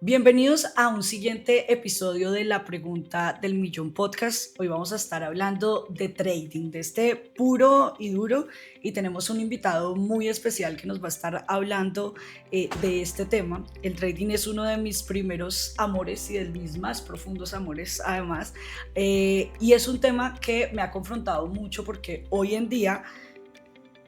Bienvenidos a un siguiente episodio de La Pregunta del Millón Podcast. Hoy vamos a estar hablando de trading, de este puro y duro, y tenemos un invitado muy especial que nos va a estar hablando de este tema. El trading es uno de mis primeros amores y de mis más profundos amores además, y es un tema que me ha confrontado mucho porque hoy en día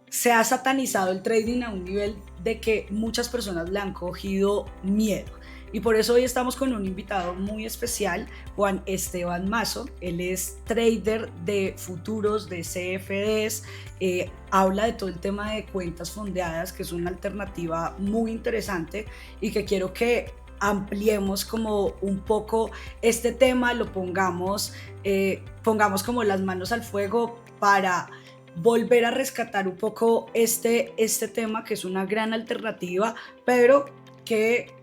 se ha satanizado el trading a un nivel de que muchas personas le han cogido miedo. Y por eso hoy estamos con un invitado muy especial, Juan Esteban Mazo. Él es trader de futuros, de CFDs, habla de todo el tema de cuentas fondeadas, que es una alternativa muy interesante y que quiero que ampliemos como un poco este tema, lo pongamos como las manos al fuego para volver a rescatar un poco este tema, que es una gran alternativa, pero que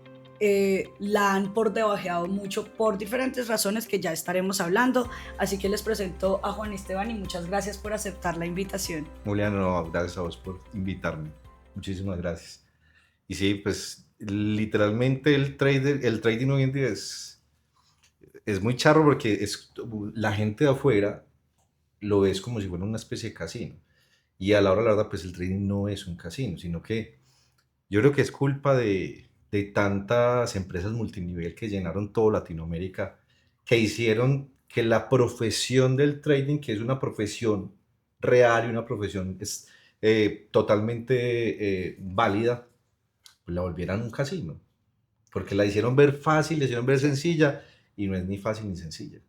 la han por debajeado mucho por diferentes razones que ya estaremos hablando. Así que les presento a Juan Esteban y muchas gracias por aceptar la invitación. Julián, no, gracias a vos por invitarme. Muchísimas gracias. Y sí, pues literalmente el trading hoy en día es muy charro porque la gente de afuera lo ves como si fuera una especie de casino. Y a la hora de la verdad, pues el trading no es un casino, sino que yo creo que es culpa de tantas empresas multinivel que llenaron todo Latinoamérica, que hicieron que la profesión del trading, que es una profesión real y una profesión totalmente válida, pues la volvieran un casino. Porque la hicieron ver fácil, la hicieron ver sencilla, y no es ni fácil ni sencilla.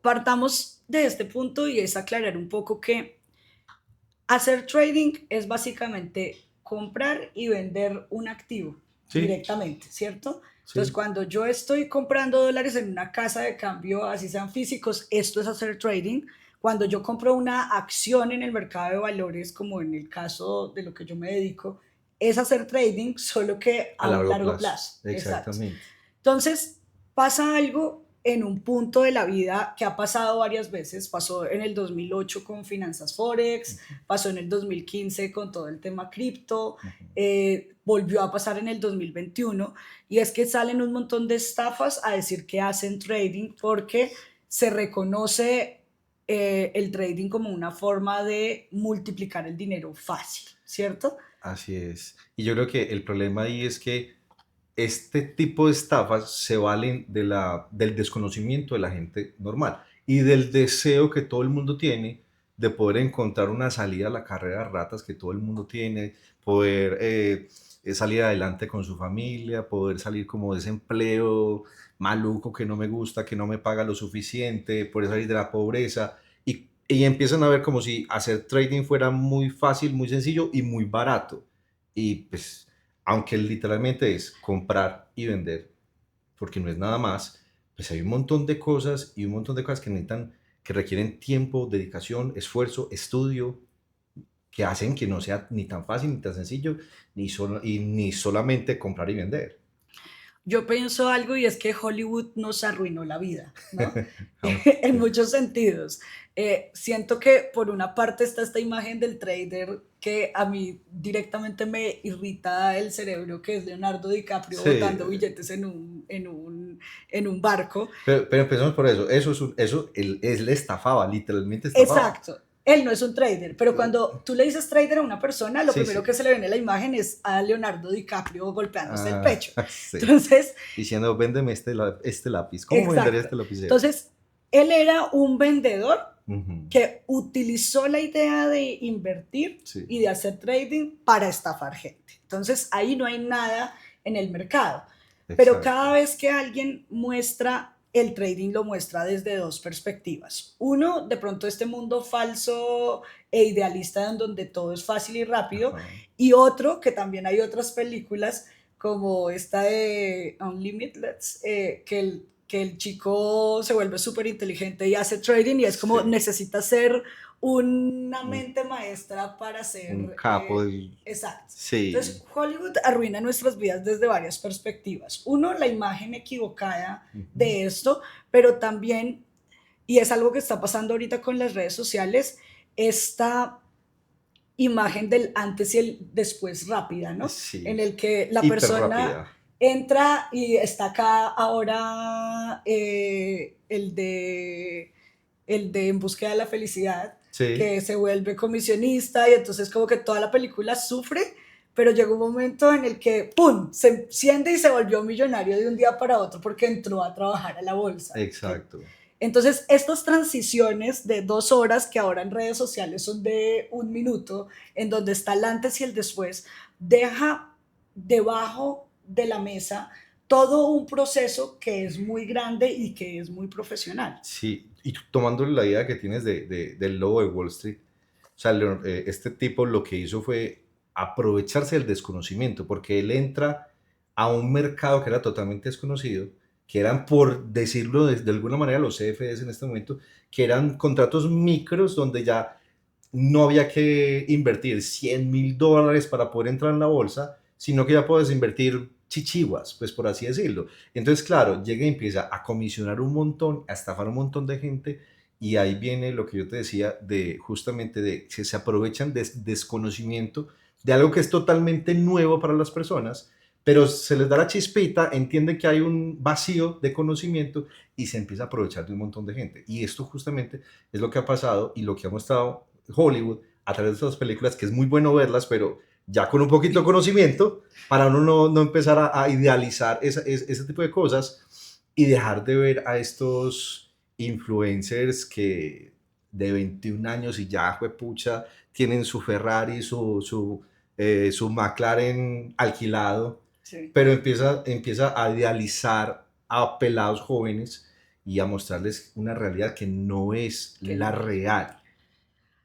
Partamos de este punto y es aclarar un poco que hacer trading es básicamente comprar y vender un activo directamente, ¿cierto? Entonces, cuando yo estoy comprando dólares en una casa de cambio, así sean físicos, esto es hacer trading. Cuando yo compro una acción en el mercado de valores, como en el caso de lo que yo me dedico, es hacer trading, solo que a un largo plazo. Exactamente. Exacto. Entonces, pasa algo en un punto de la vida que ha pasado varias veces. Pasó en el 2008 con finanzas Forex, pasó en el 2015 con todo el tema cripto, volvió a pasar en el 2021, y es que salen un montón de estafas a decir que hacen trading porque se reconoce el trading como una forma de multiplicar el dinero fácil, ¿cierto? Así es. Y yo creo que el problema ahí es que este tipo de estafas se valen del desconocimiento de la gente normal y del deseo que todo el mundo tiene de poder encontrar una salida a la carrera de ratas que todo el mundo tiene, poder salir adelante con su familia, poder salir como de ese empleo maluco que no me gusta, que no me paga lo suficiente, poder salir de la pobreza y empiezan a ver como si hacer trading fuera muy fácil, muy sencillo y muy barato. Y pues aunque literalmente es comprar y vender, porque no es nada más, pues hay un montón de cosas y un montón de cosas que requieren tiempo, dedicación, esfuerzo, estudio, que hacen que no sea ni tan fácil ni tan sencillo, ni solamente comprar y vender. Yo pienso algo, y es que Hollywood nos arruinó la vida, ¿no? En muchos sentidos. Siento que por una parte está esta imagen del trader que a mí directamente me irrita el cerebro, que es Leonardo DiCaprio Sí, botando billetes en un barco. pero empezamos por eso. Él estafaba, literalmente estafaba. Exacto. Él no es un trader, pero cuando tú le dices trader a una persona, lo Sí, primero sí. que se le viene a la imagen es a Leonardo DiCaprio golpeándose el pecho. Sí. Entonces, Diciendo, véndeme este lápiz. ¿Cómo vendería exacto. este lapicero? Entonces, él era un vendedor Ujú. que utilizó la idea de invertir Sí, y de hacer trading para estafar gente. Entonces, ahí no hay nada en el mercado. Pero cada exacto. vez que alguien muestra el trading, lo muestra desde dos perspectivas. Uno, de pronto este mundo falso e idealista en donde todo es fácil y rápido. Ajá. Y otro, que también hay otras películas como esta de Unlimited, que el chico se vuelve súper inteligente y hace trading, y es como Sí. necesita ser una Un, mente maestra para un ser capo del... exacto. Sí. Entonces, Hollywood arruina nuestras vidas desde varias perspectivas. Uno, la imagen equivocada Ujú. de esto, pero también, y es algo que está pasando ahorita con las redes sociales, esta imagen del antes y el después rápida, ¿no? Sí. En el que la Hiper persona rápida. entra y está acá ahora el de En búsqueda de la felicidad, Sí, que se vuelve comisionista y entonces como que toda la película sufre, pero llegó un momento en el que, ¡pum!, se enciende y se volvió millonario de un día para otro porque entró a trabajar a la bolsa. exacto. Entonces, estas transiciones de 2 horas, que ahora en redes sociales son de 1 minuto, en donde está el antes y el después, deja debajo de la mesa todo un proceso que es muy grande y que es muy profesional. Sí, y tomando la idea que tienes del lobo de Wall Street, o sea, este tipo lo que hizo fue aprovecharse del desconocimiento, porque él entra a un mercado que era totalmente desconocido, que eran, por decirlo de alguna manera, los CFDs en este momento, que eran contratos micros donde ya no había que invertir $100,000 para poder entrar en la bolsa, sino que ya puedes invertir chichiguas, pues por así decirlo. Entonces, claro, llega y empieza a comisionar un montón, a estafar un montón de gente, y ahí viene lo que yo te decía de justamente de que se aprovechan de desconocimiento de algo que es totalmente nuevo para las personas, pero se les da la chispita, entienden que hay un vacío de conocimiento y se empieza a aprovechar de un montón de gente. Y esto justamente es lo que ha pasado y lo que ha mostrado Hollywood a través de estas películas, que es muy bueno verlas, pero ya con un poquito de conocimiento, para uno no empezar a idealizar ese tipo de cosas y dejar de ver a estos influencers que de 21 años y ya, juepucha, tienen su Ferrari, su McLaren alquilado, Sí. pero empieza a idealizar a pelados jóvenes y a mostrarles una realidad que no es Que la no. real.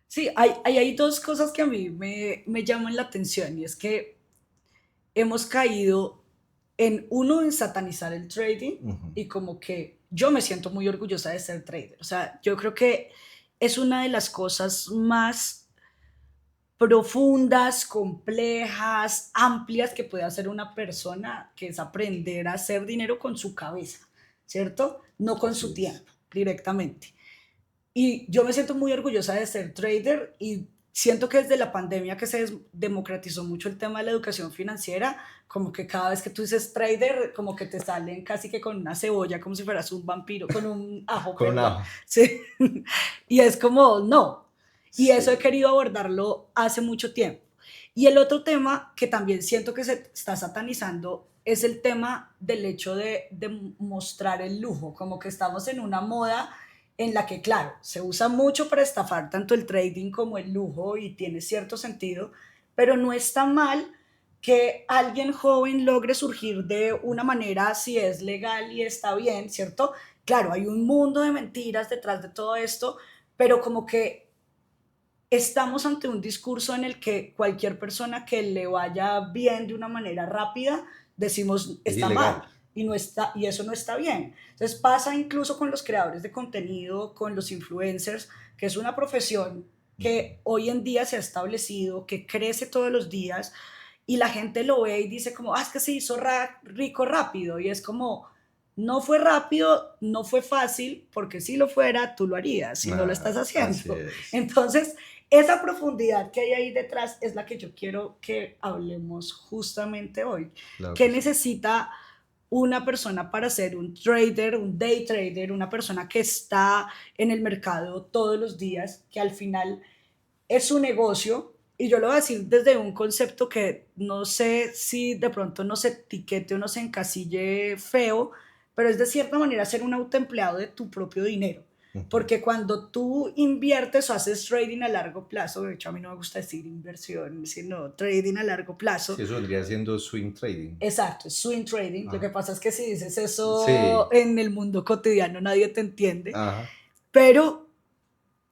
Sí, hay dos cosas que a mí me llaman la atención y es que hemos caído en uno, en satanizar el trading Ujú. y como que yo me siento muy orgullosa de ser trader. O sea, yo creo que es una de las cosas más profundas, complejas, amplias que puede hacer una persona, que es aprender a hacer dinero con su cabeza, ¿cierto? No con Así su es. tiempo, directamente. Y yo me siento muy orgullosa de ser trader y siento que desde la pandemia que se democratizó mucho el tema de la educación financiera, como que cada vez que tú dices trader, como que te salen casi que con una cebolla, como si fueras un vampiro, con un ajo, Con un perdón. ajo. Sí. Y es como, no. Y eso he Sí. querido abordarlo hace mucho tiempo. Y el otro tema que también siento que se está satanizando es el tema del hecho de mostrar el lujo, como que estamos en una moda en la que, claro, se usa mucho para estafar tanto el trading como el lujo y tiene cierto sentido, pero no está mal que alguien joven logre surgir de una manera, si es legal y está bien, ¿cierto? Claro, hay un mundo de mentiras detrás de todo esto, pero como que estamos ante un discurso en el que cualquier persona que le vaya bien de una manera rápida, decimos Es está mal ilegal. y, no está, y eso no está bien. Entonces pasa incluso con los creadores de contenido, con los influencers, que es una profesión que hoy en día se ha establecido, que crece todos los días y la gente lo ve y dice como, ah, es que se hizo rico rápido y es como, no fue rápido, no fue fácil, porque si lo fuera, tú lo harías, si no lo estás Así haciendo. es. Entonces, esa profundidad que hay ahí detrás es la que yo quiero que hablemos justamente hoy. Claro ¿Qué que sí. necesita una persona para ser un trader, un day trader, una persona que está en el mercado todos los días, que al final es su negocio? Y yo lo voy a decir desde un concepto que no sé si de pronto no se etiquete o no se encasille feo, pero es de cierta manera ser un autoempleado de tu propio dinero. Ujú. Porque cuando tú inviertes o haces trading a largo plazo, de hecho a mí no me gusta decir inversión, sino trading a largo plazo, Sí, eso vendría siendo swing trading. exacto, es swing trading. Lo que Ajá. pasa es que si dices eso Sí. en el mundo cotidiano nadie te entiende, Ajá. pero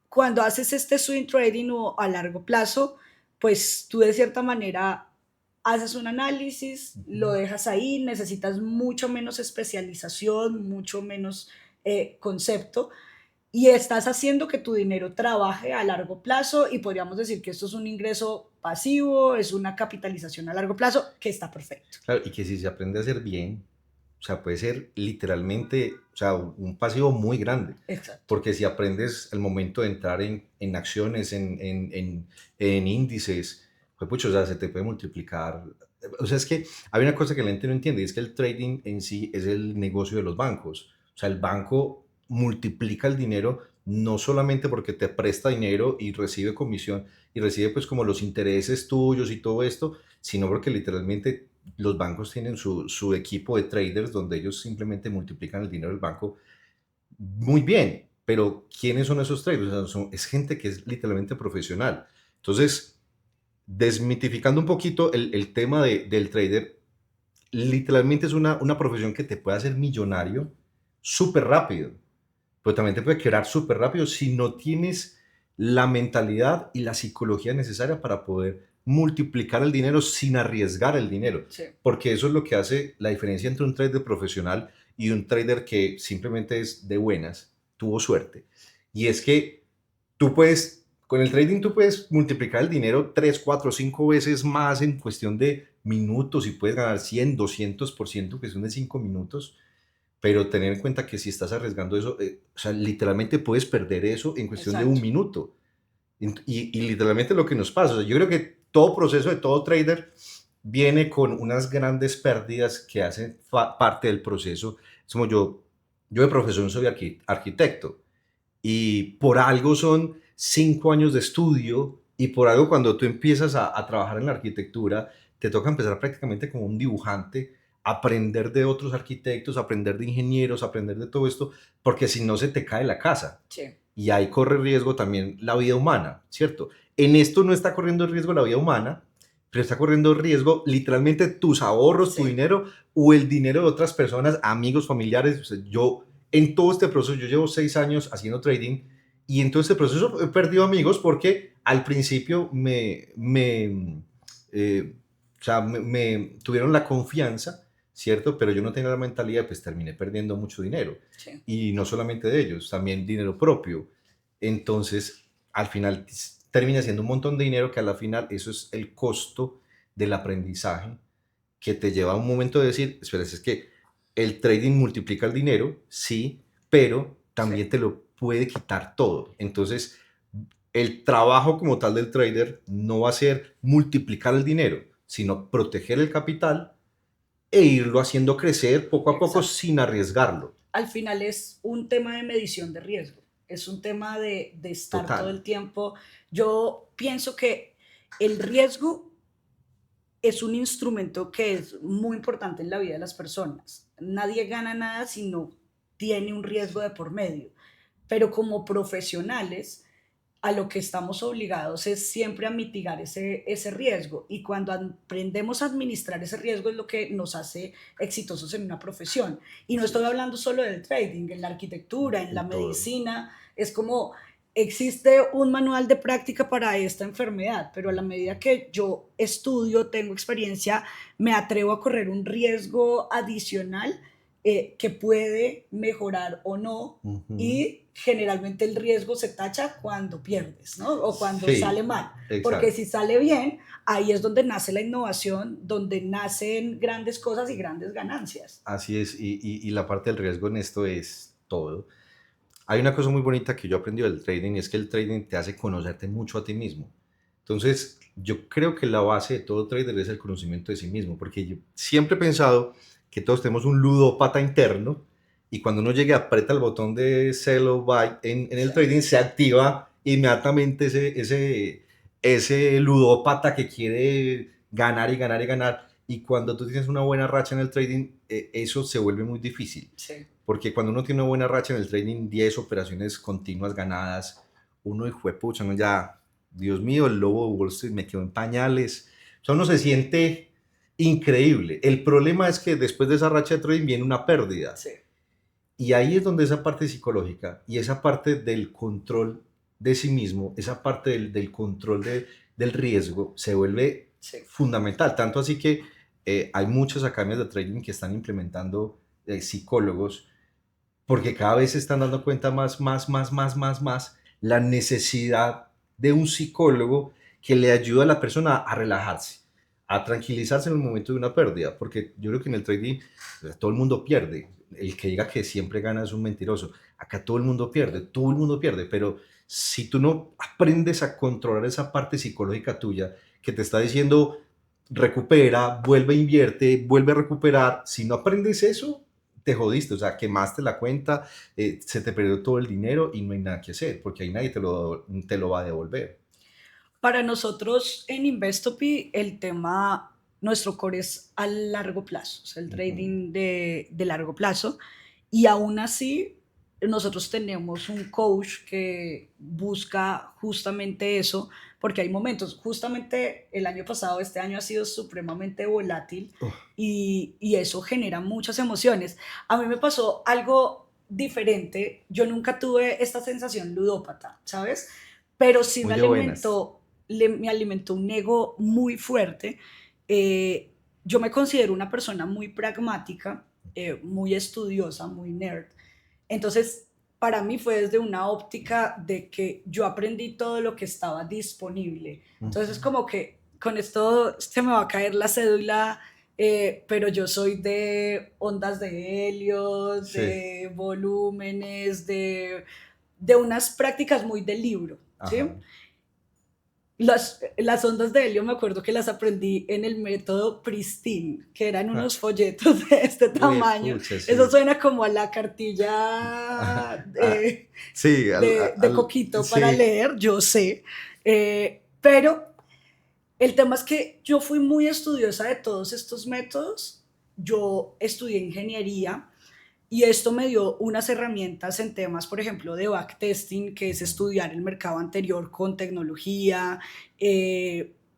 cuando haces este swing trading o a largo plazo, pues tú de cierta manera haces un análisis, lo Ujú. dejas ahí, necesitas mucho menos especialización, mucho menos concepto y estás haciendo que tu dinero trabaje a largo plazo y podríamos decir que esto es un ingreso pasivo, es una capitalización a largo plazo que está perfecto. Claro, y que si se aprende a hacer bien, o sea, puede ser literalmente, o sea, un pasivo muy grande. Exacto. Porque si aprendes el momento de entrar en acciones, en índices, pues pucho, o sea, se te puede multiplicar. O sea, es que hay una cosa que la gente no entiende, y es que el trading en sí es el negocio de los bancos. O sea, el banco multiplica el dinero no solamente porque te presta dinero y recibe comisión y recibe pues como los intereses tuyos y todo esto, sino porque literalmente los bancos tienen su equipo de traders donde ellos simplemente multiplican el dinero del banco muy bien. Pero ¿quiénes son esos traders? O sea, es gente que es literalmente profesional. Entonces, desmitificando un poquito el tema del trader, literalmente es una profesión que te puede hacer millonario súper rápido, pero también te puede quebrar súper rápido si no tienes la mentalidad y la psicología necesaria para poder multiplicar el dinero sin arriesgar el dinero, Sí, porque eso es lo que hace la diferencia entre un trader profesional y un trader que simplemente es de buenas, tuvo suerte. Y es que tú puedes, con el trading tú puedes multiplicar el dinero 3 4 5 veces más en cuestión de minutos y puedes ganar 100 200% que son de 5 minutos, pero tener en cuenta que si estás arriesgando eso, o sea, literalmente puedes perder eso en cuestión de un exacto. minuto. Y literalmente lo que nos pasa, o sea, yo creo que todo proceso de todo trader viene con unas grandes pérdidas que hacen parte del proceso. Es como yo de profesión soy arquitecto y por algo son 5 años de estudio y por algo cuando tú empiezas a trabajar en la arquitectura, te toca empezar prácticamente como un dibujante, aprender de otros arquitectos, aprender de ingenieros, aprender de todo esto, porque si no se te cae la casa. Sí, Y ahí corre riesgo también la vida humana, ¿cierto? En esto no está corriendo riesgo la vida humana, pero está corriendo riesgo literalmente tus ahorros, tu sí, dinero o el dinero de otras personas, amigos, familiares. O sea, yo en todo este proceso, yo llevo 6 años haciendo trading y en todo este proceso he perdido amigos porque al principio o sea, me tuvieron la confianza, ¿cierto? Pero yo no tenía la mentalidad, pues terminé perdiendo mucho dinero. sí. Y no solamente de ellos, también dinero propio. Entonces, al final termina siendo un montón de dinero que a la final eso es el costo del aprendizaje que te lleva a un momento de decir, espera, es que el trading multiplica el dinero, sí, pero Sí. también te lo puede quitar todo. Entonces, el trabajo como tal del trader no va a ser multiplicar el dinero, sino proteger el capital e irlo haciendo crecer poco a poco Exacto. sin arriesgarlo. Al final es un tema de medición de riesgo, es un tema de estar todo Total. el tiempo. Yo pienso que el riesgo es un instrumento que es muy importante en la vida de las personas. Nadie gana nada si no tiene un riesgo de por medio, pero como profesionales a lo que estamos obligados es siempre a mitigar ese riesgo, y cuando aprendemos a administrar ese riesgo es lo que nos hace exitosos en una profesión. Y no Sí, estoy hablando solo del trading, en la arquitectura, en la en todo. medicina, es como existe un manual de práctica para esta enfermedad, pero a la medida que yo estudio, tengo experiencia, me atrevo a correr un riesgo adicional que puede mejorar o no, Ujú. y generalmente el riesgo se tacha cuando pierdes, ¿no? O cuando sale Sí, mal, porque exacto. si sale bien, ahí es donde nace la innovación, donde nacen grandes cosas y grandes ganancias. Así es. Y la parte del riesgo en esto es todo. Hay una cosa muy bonita que yo aprendí del trading y es que el trading te hace conocerte mucho a ti mismo. Entonces, yo creo que la base de todo trader es el conocimiento de sí mismo, porque yo siempre he pensado que todos tenemos un ludópata interno y cuando uno llegue aprieta el botón de sell o buy en el Sí, trading se activa inmediatamente ese ludópata que quiere ganar y ganar y ganar. Y cuando tú tienes una buena racha en el trading, eso se vuelve muy difícil. sí, Porque cuando uno tiene una buena racha en el trading, 10 operaciones continuas ganadas, uno hijo de pucha, uno ya, Dios mío, el lobo de Wall Street me quedó en pañales. O sea, uno se siente increíble. El problema es que después de esa racha de trading viene una pérdida. sí, Y ahí es donde esa parte psicológica y esa parte del control de sí mismo, esa parte del control del riesgo se vuelve sí. fundamental. Tanto así que hay muchas academias de trading que están implementando psicólogos porque cada vez se están dando cuenta más la necesidad de un psicólogo que le ayuda a la persona a relajarse, a tranquilizarse en el momento de una pérdida, porque yo creo que en el trading todo el mundo pierde. El que diga que siempre gana es un mentiroso. Acá todo el mundo pierde, pero si tú no aprendes a controlar esa parte psicológica tuya que te está diciendo recupera, vuelve a invierte, vuelve a recuperar. Si no aprendes eso, te jodiste, o sea, quemaste la cuenta, se te perdió todo el dinero y no hay nada que hacer, porque ahí nadie te lo va a devolver. Para nosotros en Investopi el tema, nuestro core es a largo plazo, o sea, el Ujú. trading de largo plazo. Y aún así, nosotros tenemos un coach que busca justamente eso, porque hay momentos, justamente el año pasado, este año ha sido supremamente volátil Uf, y eso genera muchas emociones. A mí me pasó algo diferente, yo nunca tuve esta sensación ludópata, ¿sabes? Pero sí muy de buenas. me alimentó un ego muy fuerte. Yo me considero una persona muy pragmática, muy estudiosa, muy nerd. Entonces, para mí fue desde una óptica de que yo aprendí todo lo que estaba disponible. Entonces, es Ujú. como que con esto se me va a caer la cédula, pero yo soy de ondas de helio, Sí, de volúmenes, de unas prácticas muy del libro, ¿sí? ajá. Las ondas de helio me acuerdo que las aprendí en el método Pristine, que eran Ah, unos folletos de este uy, tamaño. pucha, Eso sí. suena como a la cartilla Ah, sí, de Coquito para sí. leer, yo sé. Pero el tema es que yo fui muy estudiosa de todos estos métodos. Yo estudié ingeniería y esto me dio unas herramientas en temas, por ejemplo, de backtesting, que es Ujú. estudiar el mercado anterior con tecnología,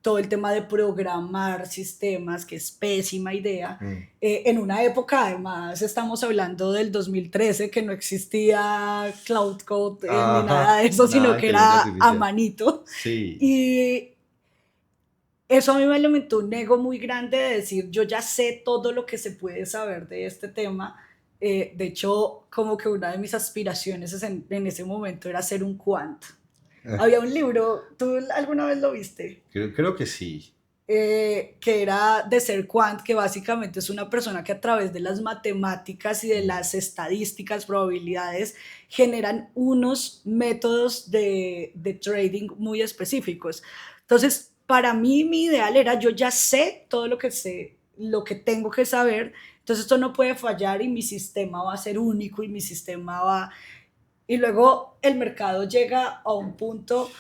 todo el tema de programar sistemas, que es pésima idea. Mm. En una época, además, estamos hablando del 2013, que no existía Cloud Code ni nada Ajá, de eso, sino nada de que inteligencia era a artificial. manito. Sí. Y eso a mí me alimentó un ego muy grande de decir, yo ya sé todo lo que se puede saber de este tema. De hecho, como que una de mis aspiraciones en ese momento era ser un quant. Había un libro, ¿tú alguna vez lo viste? Creo que sí. Que era de ser quant, que básicamente es una persona que a través de las matemáticas y de Mm. las estadísticas, probabilidades, generan unos métodos de trading muy específicos. Entonces, para mí mi ideal era, yo ya sé, lo que tengo que saber, entonces esto no puede fallar y mi sistema va a ser único y mi sistema va... Y luego el mercado llega a un punto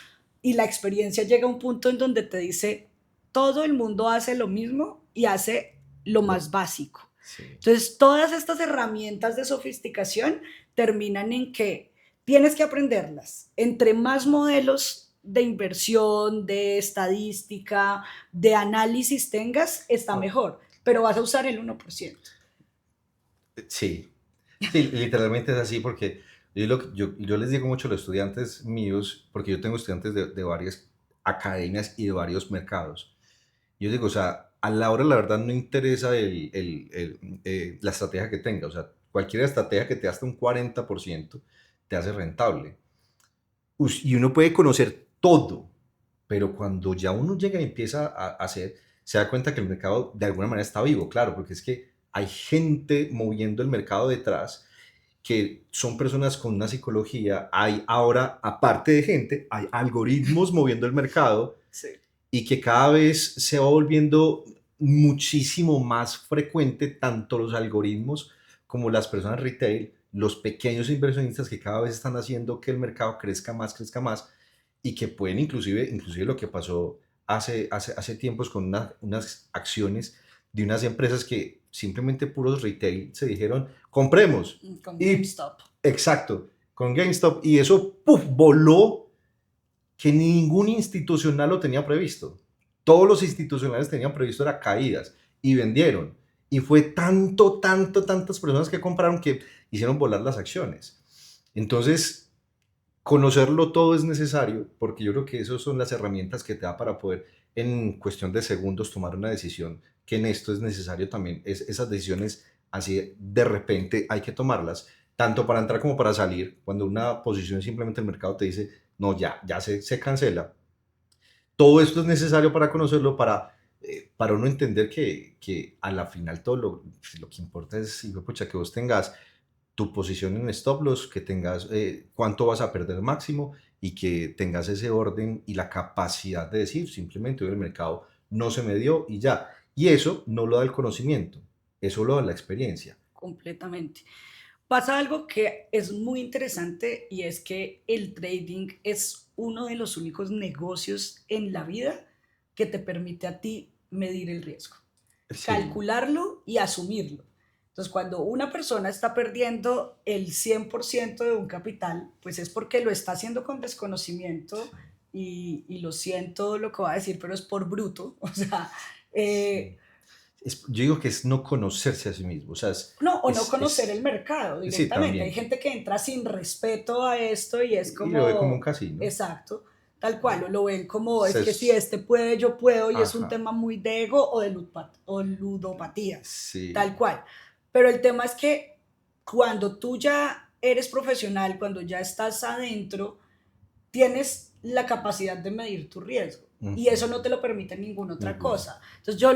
y la experiencia llega a un punto en donde te dice, todo el mundo hace lo mismo y hace lo Lo- más básico. sí. Entonces, todas estas herramientas de sofisticación terminan en que tienes que aprenderlas. Entre más modelos de inversión, de estadística, de análisis tengas, está Ah, mejor, pero vas a usar el 1%. sí. Sí, literalmente es así porque yo les digo mucho a los estudiantes míos, porque yo tengo estudiantes de varias academias y de varios mercados. Yo digo, o sea, a la hora la verdad no interesa la estrategia que tenga, o sea, cualquier estrategia que te haga hasta un 40% te hace rentable. Y uno puede conocer todo, pero cuando ya uno llega y empieza a hacer, se da cuenta que el mercado de alguna manera está vivo, claro, porque es que hay gente moviendo el mercado detrás que son personas con una psicología, hay ahora, aparte de gente, hay algoritmos moviendo el mercado Sí. y que cada vez se va volviendo muchísimo más frecuente tanto los algoritmos como las personas retail, los pequeños inversionistas que cada vez están haciendo que el mercado crezca más y que pueden inclusive lo que pasó hace tiempos con unas acciones de unas empresas que simplemente puros retail se dijeron, compremos. Con Y GameStop. exacto, con GameStop. Y eso ¡puf! Voló que ningún institucional lo tenía previsto. Todos los institucionales tenían previsto era caídas y vendieron. Y fue tantas personas que compraron que hicieron volar las acciones. Entonces, conocerlo todo es necesario porque yo creo que esas son las herramientas que te da para poder en cuestión de segundos tomar una decisión, que en esto es necesario también, esas decisiones así de repente hay que tomarlas, tanto para entrar como para salir, cuando una posición simplemente el mercado te dice, no, ya se cancela. Todo esto es necesario para conocerlo, para uno entender que a la final todo lo que importa es, pucha, que vos tengas tu posición en stop loss, que tengas cuánto vas a perder máximo y que tengas ese orden y la capacidad de decir simplemente hoy el mercado no se me dio y ya. Y eso no lo da el conocimiento, eso lo da la experiencia. completamente. Pasa algo que es muy interesante y es que el trading es uno de los únicos negocios en la vida que te permite a ti medir el riesgo, Sí, calcularlo y asumirlo. Entonces, cuando una persona está perdiendo el 100% de un capital, pues es porque lo está haciendo con desconocimiento y lo siento lo que voy a decir, pero es por bruto. O sea, sí. eh, Yo digo que es no conocerse a sí mismo, o sea, no, o no conocer el mercado sí, directamente. Hay también. gente que entra sin respeto a esto y es Y lo ve como un como, casino. exacto, tal cual, o lo ven como, es que si Es, este puede, yo puedo, y es un ajá, tema muy de ego o de o ludopatía, sí, tal cual. Pero el tema es que cuando tú ya eres profesional, cuando ya estás adentro, tienes la capacidad de medir tu riesgo y ujú, eso no te lo permite ninguna otra ninguno. cosa. Entonces yo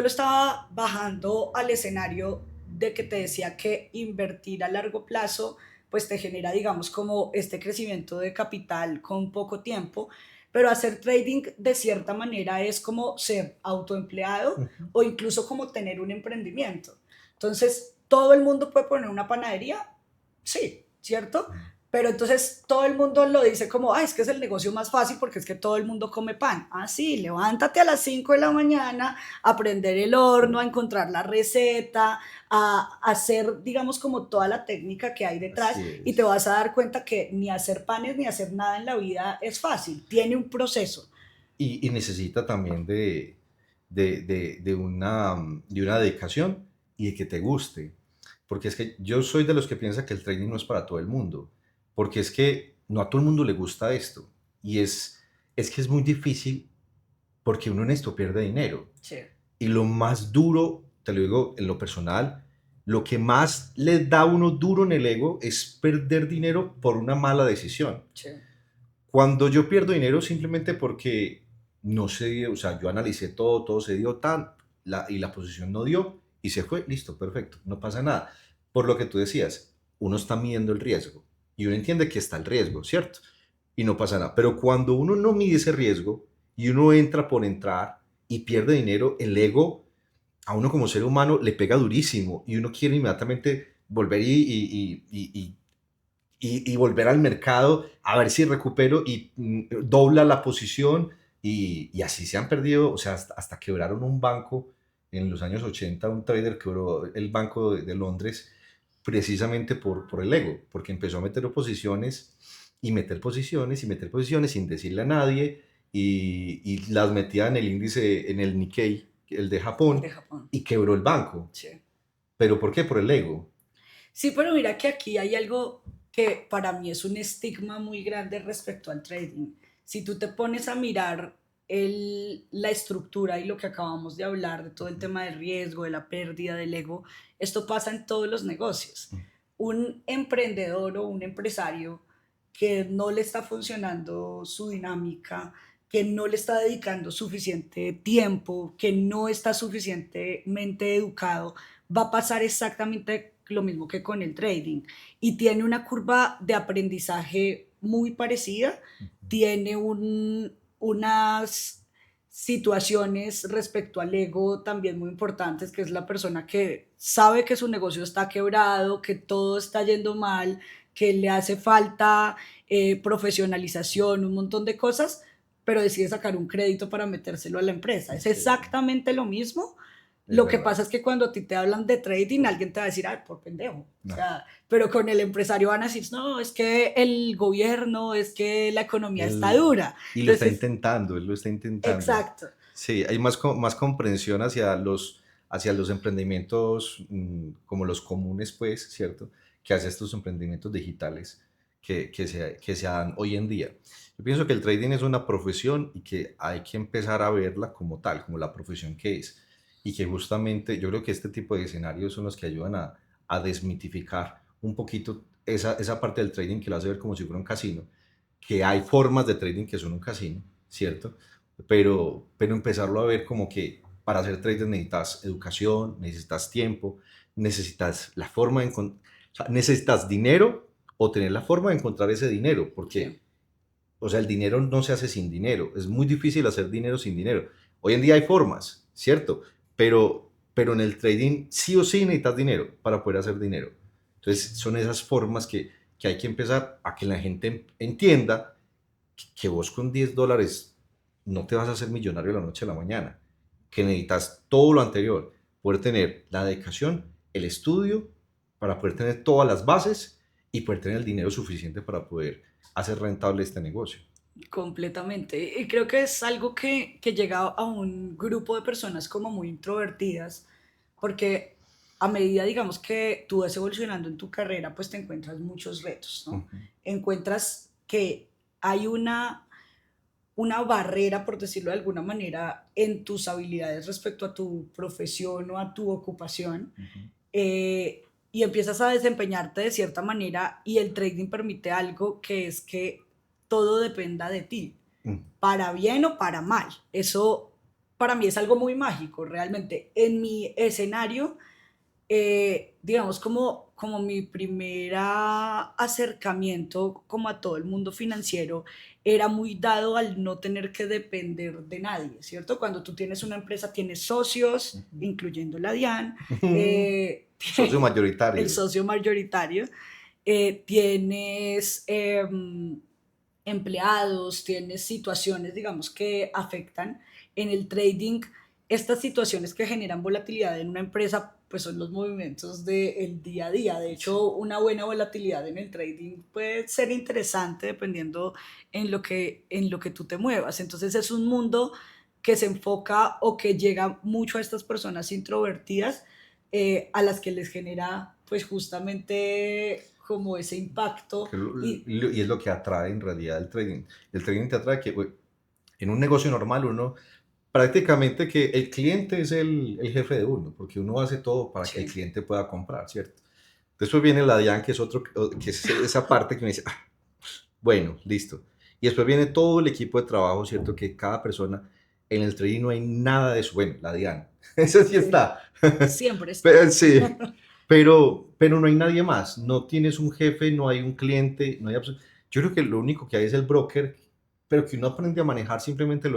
lo estaba bajando al escenario de que te decía que invertir a largo plazo pues te genera, digamos, como este crecimiento de capital con poco tiempo, pero hacer trading de cierta manera es como ser autoempleado Ujú. o incluso como tener un emprendimiento. Entonces, ¿todo el mundo puede poner una panadería? Sí, ¿cierto? Pero entonces todo el mundo lo dice como, es que es el negocio más fácil porque es que todo el mundo come pan. Ah, sí, levántate a las 5 de la mañana, a prender el horno, a encontrar la receta, a hacer, digamos, como toda la técnica que hay detrás Así y te es. vas a dar cuenta que ni hacer panes ni hacer nada en la vida es fácil, tiene un proceso. Y necesita también de una dedicación y de que te guste. Porque es que yo soy de los que piensa que el trading no es para todo el mundo. Porque es que no a todo el mundo le gusta esto. Y es que es muy difícil porque uno en esto pierde dinero. Sí, Y lo más duro, te lo digo en lo personal, lo que más le da a uno duro en el ego es perder dinero por una mala decisión. sí, Cuando yo pierdo dinero simplemente porque no se dio, o sea, yo analicé todo, todo se dio tan, y la posición no dio y se fue, listo, perfecto, no pasa nada. Por lo que tú decías, uno está midiendo el riesgo y uno entiende que está el riesgo, ¿cierto? Y no pasa nada. Pero cuando uno no mide ese riesgo y uno entra por entrar y pierde dinero, el ego a uno como ser humano le pega durísimo y uno quiere inmediatamente volver y volver al mercado a ver si recupero y dobla la posición y así se han perdido, o sea, hasta quebraron un banco en los años 80, un trader quebró el banco de Londres precisamente por el ego, porque empezó a meter posiciones y meter posiciones y meter posiciones sin decirle a nadie y las metía en el índice, en el Nikkei, el de el Japón, de Japón. y quebró el banco. Sí. ¿Pero por qué? Por el ego. Sí, pero mira que aquí hay algo que para mí es un estigma muy grande respecto al trading. Si tú te pones a mirar la estructura y lo que acabamos de hablar, de todo el tema del riesgo, de la pérdida del ego, esto pasa en todos los negocios. Un emprendedor o un empresario que no le está funcionando su dinámica, que no le está dedicando suficiente tiempo, que no está suficientemente educado, va a pasar exactamente lo mismo que con el trading y tiene una curva de aprendizaje muy parecida, tiene unas situaciones respecto al ego también muy importantes, que es la persona que sabe que su negocio está quebrado, que todo está yendo mal, que le hace falta profesionalización, un montón de cosas, pero decide sacar un crédito para metérselo a la empresa. Es Sí, exactamente lo mismo. es Lo que verdad. pasa es que cuando a ti te hablan de trading, alguien te va a decir, ay, por pendejo. O No. sea, pero con el empresario van a decir, no, es que el gobierno, es que la economía está Él, dura. y lo está Entonces, intentando, él lo está intentando. exacto. Sí, hay más, más comprensión hacia los emprendimientos como los comunes, pues, ¿cierto? Que hacia estos emprendimientos digitales que se dan hoy en día. Yo pienso que el trading es una profesión y que hay que empezar a verla como tal, como la profesión que es. Y que justamente yo creo que este tipo de escenarios son los que ayudan a desmitificar un poquito esa parte del trading que lo hace ver como si fuera un casino, que hay formas de trading que son un casino, ¿cierto? Pero empezarlo a ver como que para hacer trading necesitas educación, necesitas tiempo, necesitas la forma de o sea, necesitas dinero o tener la forma de encontrar ese dinero, porque, Sí, o sea, el dinero no se hace sin dinero, es muy difícil hacer dinero sin dinero. Hoy en día hay formas, ¿cierto? Pero en el trading sí o sí necesitas dinero para poder hacer dinero. Entonces son esas formas que hay que empezar a que la gente entienda que vos con $10 no te vas a hacer millonario de la noche a la mañana, que necesitas todo lo anterior, poder tener la dedicación, el estudio, para poder tener todas las bases y poder tener el dinero suficiente para poder hacer rentable este negocio. Completamente. Y creo que es algo que llega a un grupo de personas como muy introvertidas, porque a medida, digamos, que tú vas evolucionando en tu carrera, pues te encuentras muchos retos, ¿no? Uh-huh. Encuentras que hay una barrera, por decirlo de alguna manera, en tus habilidades respecto a tu profesión o a tu ocupación, Uh-huh. y empiezas a desempeñarte de cierta manera y el trading permite algo que es que todo dependa de ti, Uh-huh. para bien o para mal. Eso para mí es algo muy mágico, realmente. En mi escenario, digamos, como mi primera acercamiento como a todo el mundo financiero era muy dado al no tener que depender de nadie, ¿cierto? Cuando tú tienes una empresa, tienes socios, Uh-huh. incluyendo la DIAN, Socio el mayoritario. socio mayoritario, tienes empleados, tienes situaciones, digamos, que afectan en el trading. Estas situaciones que generan volatilidad en una empresa, pues son los movimientos del día a día. De hecho, una buena volatilidad en el trading puede ser interesante dependiendo en lo que tú te muevas. Entonces es un mundo que se enfoca o que llega mucho a estas personas introvertidas, a las que les genera pues justamente como ese impacto y Y es lo que atrae en realidad el trading. El trading te atrae que en un negocio normal uno prácticamente que el cliente es el jefe de uno, porque uno hace todo para que el sí. cliente pueda comprar, ¿cierto? Después viene la DIAN, que es otro, que es esa parte que me dice, ah, bueno, listo. Y después viene todo el equipo de trabajo, ¿cierto? Que cada persona, en el trading no hay nada de eso. Bueno, la DIAN, esa sí Sí, está. siempre está. Pero, sí, pero no hay nadie más. No tienes un jefe, no hay un cliente, no hay yo creo que lo único que hay es el broker, pero que uno aprende a manejar simplemente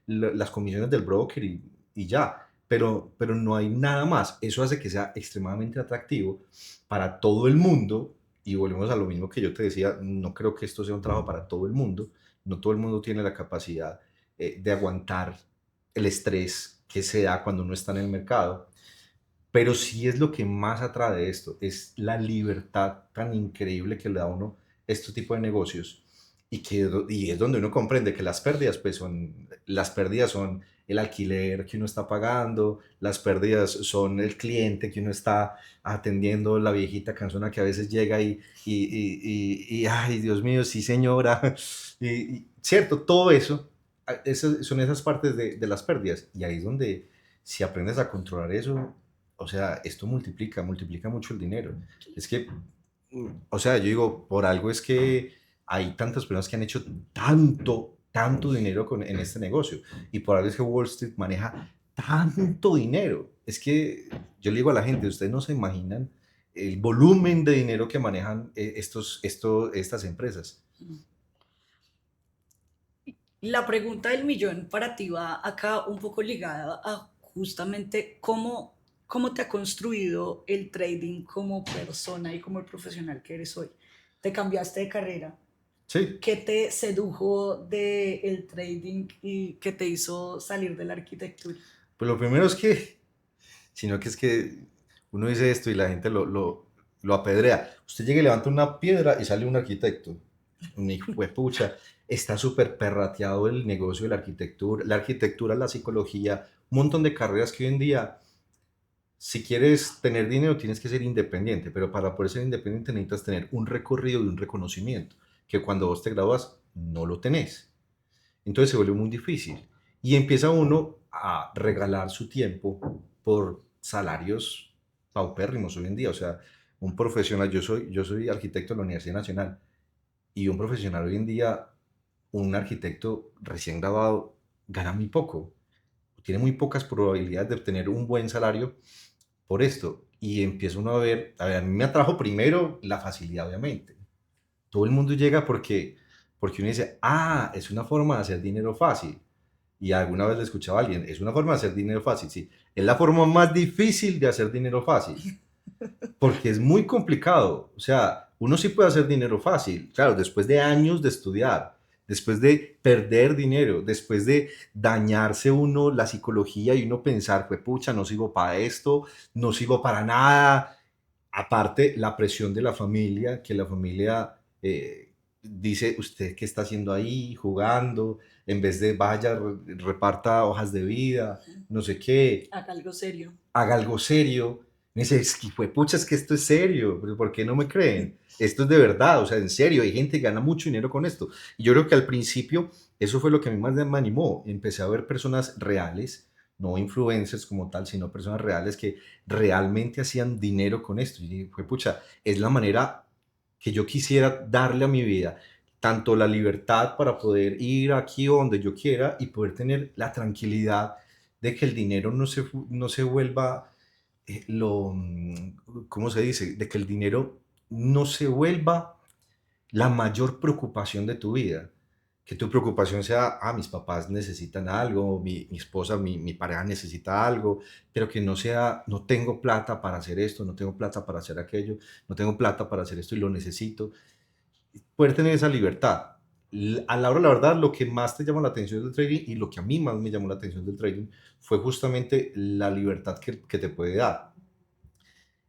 las comisiones del broker y ya. Pero no hay nada más. Eso hace que sea extremadamente atractivo para todo el mundo. Y volvemos a lo mismo que yo te decía, no creo que esto sea un trabajo para todo el mundo. No todo el mundo tiene la capacidad de aguantar el estrés que se da cuando uno está en el mercado. Pero sí es lo que más atrae de esto, es la libertad tan increíble que le da a uno este tipo de negocios y es donde uno comprende que las pérdidas son el alquiler que uno está pagando, las pérdidas son el cliente que uno está atendiendo, la viejita cansona que a veces llega ay, Dios mío, sí señora, cierto, todo eso, son esas partes de las pérdidas y ahí es donde si aprendes a controlar eso, o sea, esto multiplica mucho el dinero. Es que, o sea, yo digo, por algo es que hay tantas personas que han hecho tanto dinero en este negocio. Y por algo es que Wall Street maneja tanto dinero. Es que yo le digo a la gente, ustedes no se imaginan el volumen de dinero que manejan estas empresas. La pregunta del millón para ti va acá un poco ligada a justamente cómo te ha construido el trading como persona y como el profesional que eres hoy. Te cambiaste de carrera. Sí, ¿Qué te sedujo del trading y qué te hizo salir de la arquitectura? pues lo primero es que, sino que es que uno dice esto y la gente lo apedrea. Usted llega y levanta una piedra y sale un arquitecto. Un hijo de pucha, está súper perrateado el negocio de la arquitectura, la psicología, un montón de carreras que hoy en día, si quieres tener dinero, tienes que ser independiente, pero para poder ser independiente necesitas tener un recorrido y un reconocimiento, que cuando vos te gradúas no lo tenés. Entonces se vuelve muy difícil. Y empieza uno a regalar su tiempo por salarios paupérrimos hoy en día. O sea, un profesional, yo soy arquitecto de la Universidad Nacional, y un profesional hoy en día, un arquitecto recién graduado, gana muy poco. Tiene muy pocas probabilidades de obtener un buen salario por esto. Y empieza uno a ver, a mí me atrajo primero la facilidad, obviamente. Todo el mundo llega porque uno dice, ah, es una forma de hacer dinero fácil. y alguna vez le escuchaba a alguien, es una forma de hacer dinero fácil, sí, es la forma más difícil de hacer dinero fácil, porque es muy complicado. O sea, uno sí puede hacer dinero fácil, claro, después de años de estudiar, después de perder dinero, después de dañarse uno la psicología y uno pensar, pues pucha, no sirvo para esto, no sirvo para nada. Aparte, la presión de la familia, que la familia dice, ¿usted qué está haciendo ahí jugando? En vez de vaya, reparta hojas de vida, no sé qué, Haga algo serio. haga algo serio. Me dice, es que, fue, pucha, es que esto es serio, pero ¿por qué no me creen? Esto es de verdad, o sea, en serio, hay gente que gana mucho dinero con esto. Y yo creo que al principio eso fue lo que a mí más me animó. Empecé a ver personas reales, no influencers como tal, sino personas reales que realmente hacían dinero con esto. Y dije, fue, pucha, es la manera que yo quisiera darle a mi vida, tanto la libertad para poder ir aquí o donde yo quiera y poder tener la tranquilidad de que el dinero no se vuelva ¿cómo se dice? De que el dinero no se vuelva la mayor preocupación de tu vida. Que tu preocupación sea, mis papás necesitan algo, mi esposa, mi pareja necesita algo, pero que no sea, no tengo plata para hacer esto, no tengo plata para hacer aquello, no tengo plata para hacer esto y lo necesito. Poder tener esa libertad. A la hora, la verdad, lo que más te llama la atención del trading y lo que a mí más me llamó la atención del trading fue justamente la libertad que te puede dar.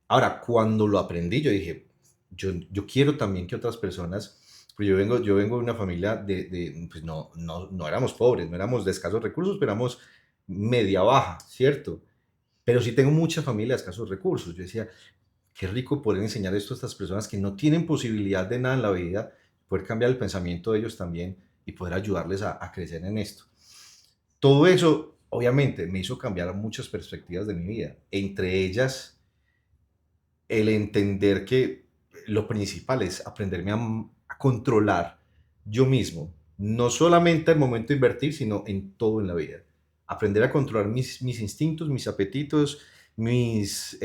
Ahora, cuando lo aprendí, yo dije, yo quiero también que otras personas, pues yo vengo de una familia pues no éramos pobres, no éramos de escasos recursos, pero éramos media baja, ¿cierto? Pero sí tengo mucha familia de escasos recursos. Yo decía, qué rico poder enseñar esto a estas personas que no tienen posibilidad de nada en la vida, poder cambiar el pensamiento de ellos también y poder ayudarles a crecer en esto. Todo eso, obviamente, me hizo cambiar muchas perspectivas de mi vida, entre ellas el entender que lo principal es aprenderme a controlar yo mismo, no solamente al momento de invertir, sino en todo en la vida. Aprender a controlar mis instintos, mis apetitos, mis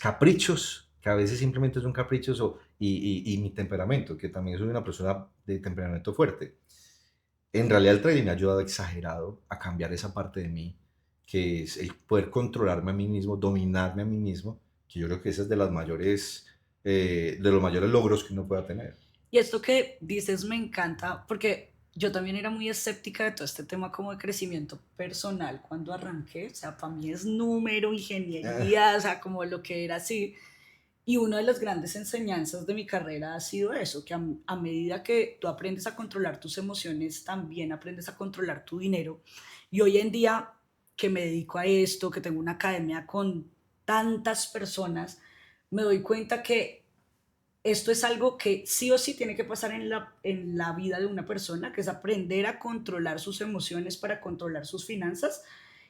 caprichos, que a veces simplemente son caprichos, y mi temperamento, que también soy una persona de temperamento fuerte. En realidad el trading me ha ayudado exagerado a cambiar esa parte de mí, que es el poder controlarme a mí mismo, dominarme a mí mismo, que yo creo que ese es de los mayores logros que uno pueda tener. Y esto que dices me encanta porque yo también era muy escéptica de todo este tema como de crecimiento personal cuando arranqué. O sea, para mí es número, ingeniería, o sea, como lo que era así. Y una de las grandes enseñanzas de mi carrera ha sido eso, que a medida que tú aprendes a controlar tus emociones, también aprendes a controlar tu dinero. Y hoy en día que me dedico a esto, que tengo una academia con tantas personas, me doy cuenta que esto es algo que sí o sí tiene que pasar en la vida de una persona, que es aprender a controlar sus emociones para controlar sus finanzas.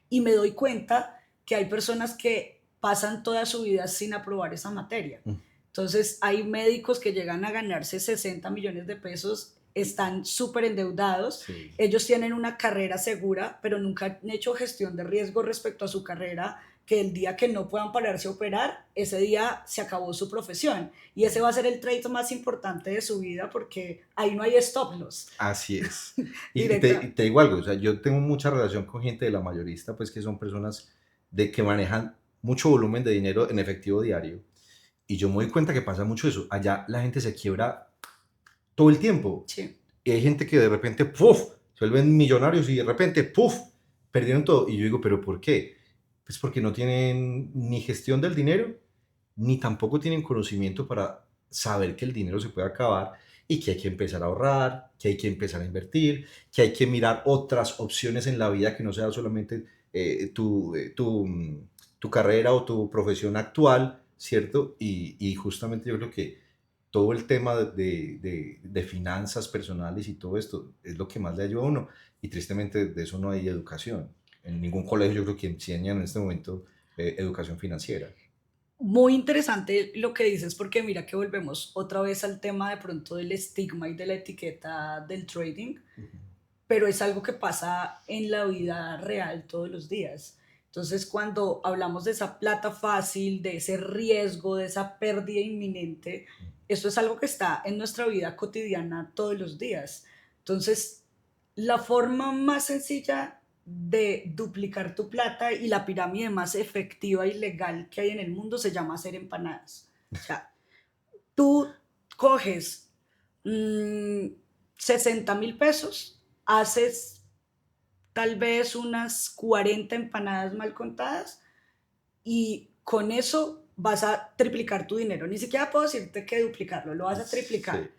Y me doy cuenta que hay personas que pasan toda su vida sin aprobar esa materia. Mm, Entonces, hay médicos que llegan a ganarse 60 millones de pesos, están súper endeudados, sí, ellos tienen una carrera segura, pero nunca han hecho gestión de riesgo respecto a su carrera, que el día que no puedan pararse a operar, ese día se acabó su profesión. Y ese va a ser el trade más importante de su vida porque ahí no hay stop loss. así es. Y Directa. te digo algo, o sea, yo tengo mucha relación con gente de la mayorista, pues que son personas que manejan mucho volumen de dinero en efectivo diario. Y yo me doy cuenta que pasa mucho eso. Allá la gente se quiebra todo el tiempo. Sí. Y hay gente que de repente, ¡puf!, se vuelven millonarios y de repente, ¡puf!, perdieron todo. Y yo digo, ¿pero por qué? Pues porque no tienen ni gestión del dinero, ni tampoco tienen conocimiento para saber que el dinero se puede acabar y que hay que empezar a ahorrar, que hay que empezar a invertir, que hay que mirar otras opciones en la vida que no sea solamente tu carrera o tu profesión actual, ¿cierto? Y justamente yo creo que todo el tema de finanzas personales y todo esto es lo que más le ayuda a uno. Y tristemente de eso no hay educación. En ningún colegio yo creo que enseñan en este momento educación financiera. Muy interesante lo que dices, porque mira que volvemos otra vez al tema de pronto del estigma y de la etiqueta del trading, Ujú. pero es algo que pasa en la vida real todos los días. Entonces, cuando hablamos de esa plata fácil, de ese riesgo, de esa pérdida inminente, esto es algo que está en nuestra vida cotidiana todos los días. Entonces, La forma más sencilla de duplicar tu plata y la pirámide más efectiva y legal que hay en el mundo se llama hacer empanadas. O sea, tú coges mm, 60.000 pesos, haces tal vez unas 40 empanadas mal contadas y con eso vas a triplicar tu dinero. Ni siquiera puedo decirte que duplicarlo, lo vas a triplicar.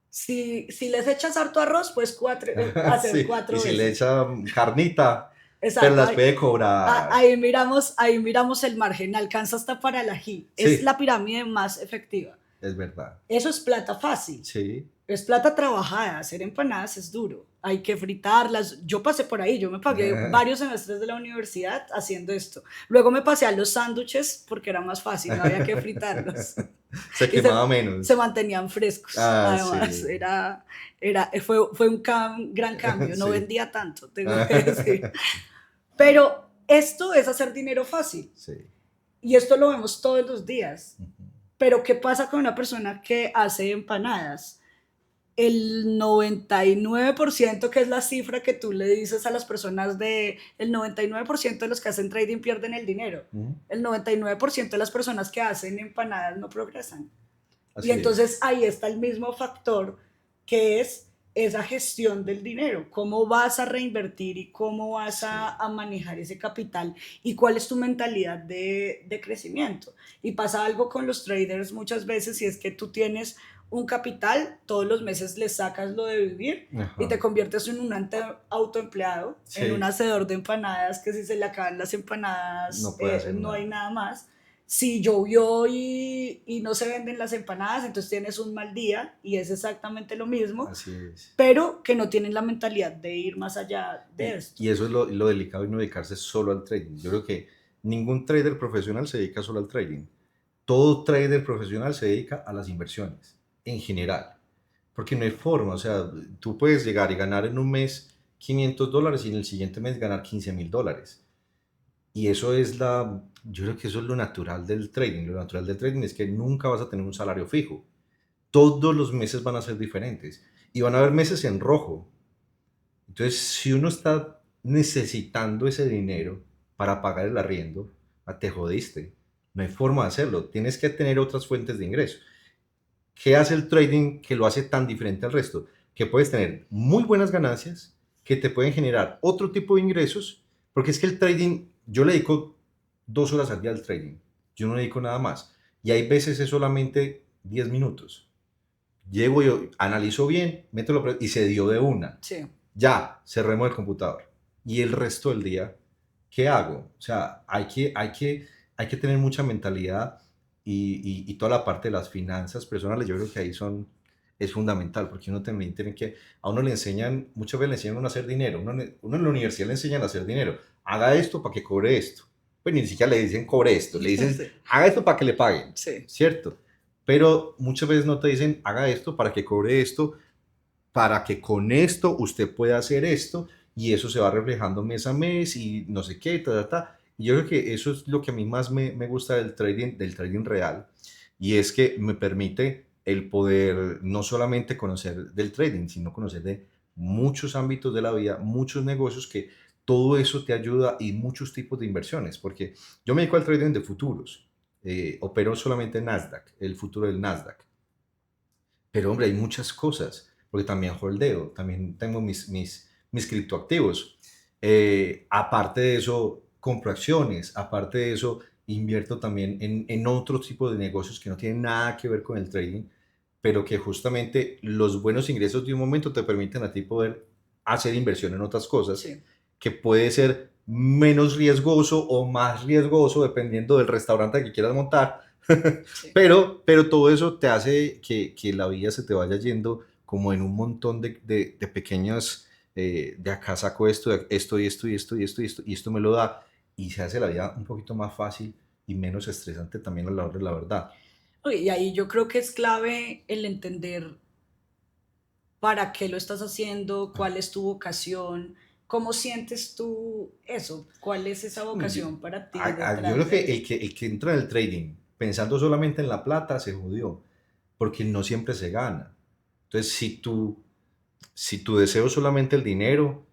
Sí. Si les echas harto arroz, pues hacer Sí, y cuatro si le veces. echan carnita, pero Exacto, las puede cobrar. ahí miramos el margen, alcanza hasta para el ají. Es Sí, la pirámide más efectiva. es verdad. Eso es plata fácil. Sí. Es plata trabajada, hacer empanadas es duro. Hay que fritarlas. Yo pasé por ahí, yo me pagué varios semestres de la universidad haciendo esto. Luego me pasé a los sándwiches porque era más fácil, no había que fritarlos. Se Y quemaba se menos. mantenían frescos. Ah, Además, sí. fue un gran cambio. No Sí. vendía tanto, tengo que decir. Pero esto es hacer dinero fácil. Sí. Y esto lo vemos todos los días. Ujú. Pero ¿qué pasa con una persona que hace empanadas? El 99%, que es la cifra que tú le dices a las personas el 99% de los que hacen trading pierden el dinero. Ujú. El 99% de las personas que hacen empanadas no progresan. Y Así entonces es. ahí está el mismo factor que es esa gestión del dinero, cómo vas a reinvertir y cómo vas Sí. a manejar ese capital y cuál es tu mentalidad de crecimiento. Y pasa algo con los traders muchas veces y es que tú tienes un capital, todos los meses le sacas lo de vivir y te Ajá. conviertes en un autoempleado, en un Sí. hacedor de empanadas que si se le acaban las No empanadas puede hacer no hay nada. nada más. Si llovió y no se venden las empanadas, entonces tienes un mal día y es exactamente lo mismo, Así es. pero que no tienen la mentalidad de ir más allá de esto. Y eso es lo delicado y no dedicarse solo al trading. Yo creo que ningún trader profesional se dedica solo al trading. Todo trader profesional se dedica a las inversiones, en general. Porque no hay forma, o sea, tú puedes llegar y ganar en un mes $500 y en el siguiente mes ganar $15,000. Y eso es yo creo que eso es lo natural del trading. Lo natural del trading es que nunca vas a tener un salario fijo. Todos los meses van a ser diferentes y van a haber meses en rojo. Entonces, si uno está necesitando ese dinero para pagar el arriendo, te jodiste. No hay forma de hacerlo. Tienes que tener otras fuentes de ingreso. ¿Qué hace el trading que lo hace tan diferente al resto? Que puedes tener muy buenas ganancias, que te pueden generar otro tipo de ingresos, porque es que el trading, yo le dedico 2 horas al día al trading, yo no le dedico nada más. Y hay veces es solamente 10 minutos. Llego yo, analizo bien, y se dio de una. Sí. Ya, cerremos el computador. Y el resto del día, ¿qué hago? O sea, hay que tener mucha mentalidad y toda la parte de las finanzas personales, yo creo que ahí es fundamental, porque uno también tiene a uno le enseñan, muchas veces le enseñan a uno a hacer dinero, uno en la universidad le enseñan a hacer dinero, haga esto para que cobre esto. Pues ni siquiera le dicen cobre esto, le dicen Sí. haga esto para que le paguen, Sí. ¿cierto? Pero muchas veces no te dicen haga esto para que cobre esto, para que con esto usted pueda hacer esto y eso se va reflejando mes a mes y no sé qué, ta, ta, ta. Y yo creo que eso es lo que a mí más me gusta del trading real, y es que me permite el poder no solamente conocer del trading, sino conocer de muchos ámbitos de la vida, muchos negocios, que todo eso te ayuda, y muchos tipos de inversiones, porque yo me dedico al trading de futuros, opero solamente en Nasdaq, el futuro del Nasdaq. Pero hombre, hay muchas cosas, porque también holdeo, también tengo mis criptoactivos. Aparte de eso, compro acciones, aparte de eso, invierto también en otro tipo de negocios que no tienen nada que ver con el trading, pero que justamente los buenos ingresos de un momento te permiten a ti poder hacer inversión en otras cosas, Sí. que puede ser menos riesgoso o más riesgoso dependiendo del restaurante que quieras montar. Sí. Pero todo eso te hace que la vida se te vaya yendo como en un montón de pequeñas, de acá saco esto, de esto y esto y esto y esto y esto, y esto me lo da, y se hace la vida un poquito más fácil y menos estresante también a la hora de la verdad. Y ahí yo creo que es clave el entender para qué lo estás haciendo, cuál es tu vocación, cómo sientes tú eso, cuál es esa Yo, vocación para ti yo creo detrás que de eso. el que entra en el trading pensando solamente en la plata se jodió, porque no siempre se gana. Entonces, si tú Si tu deseo es solamente el dinero,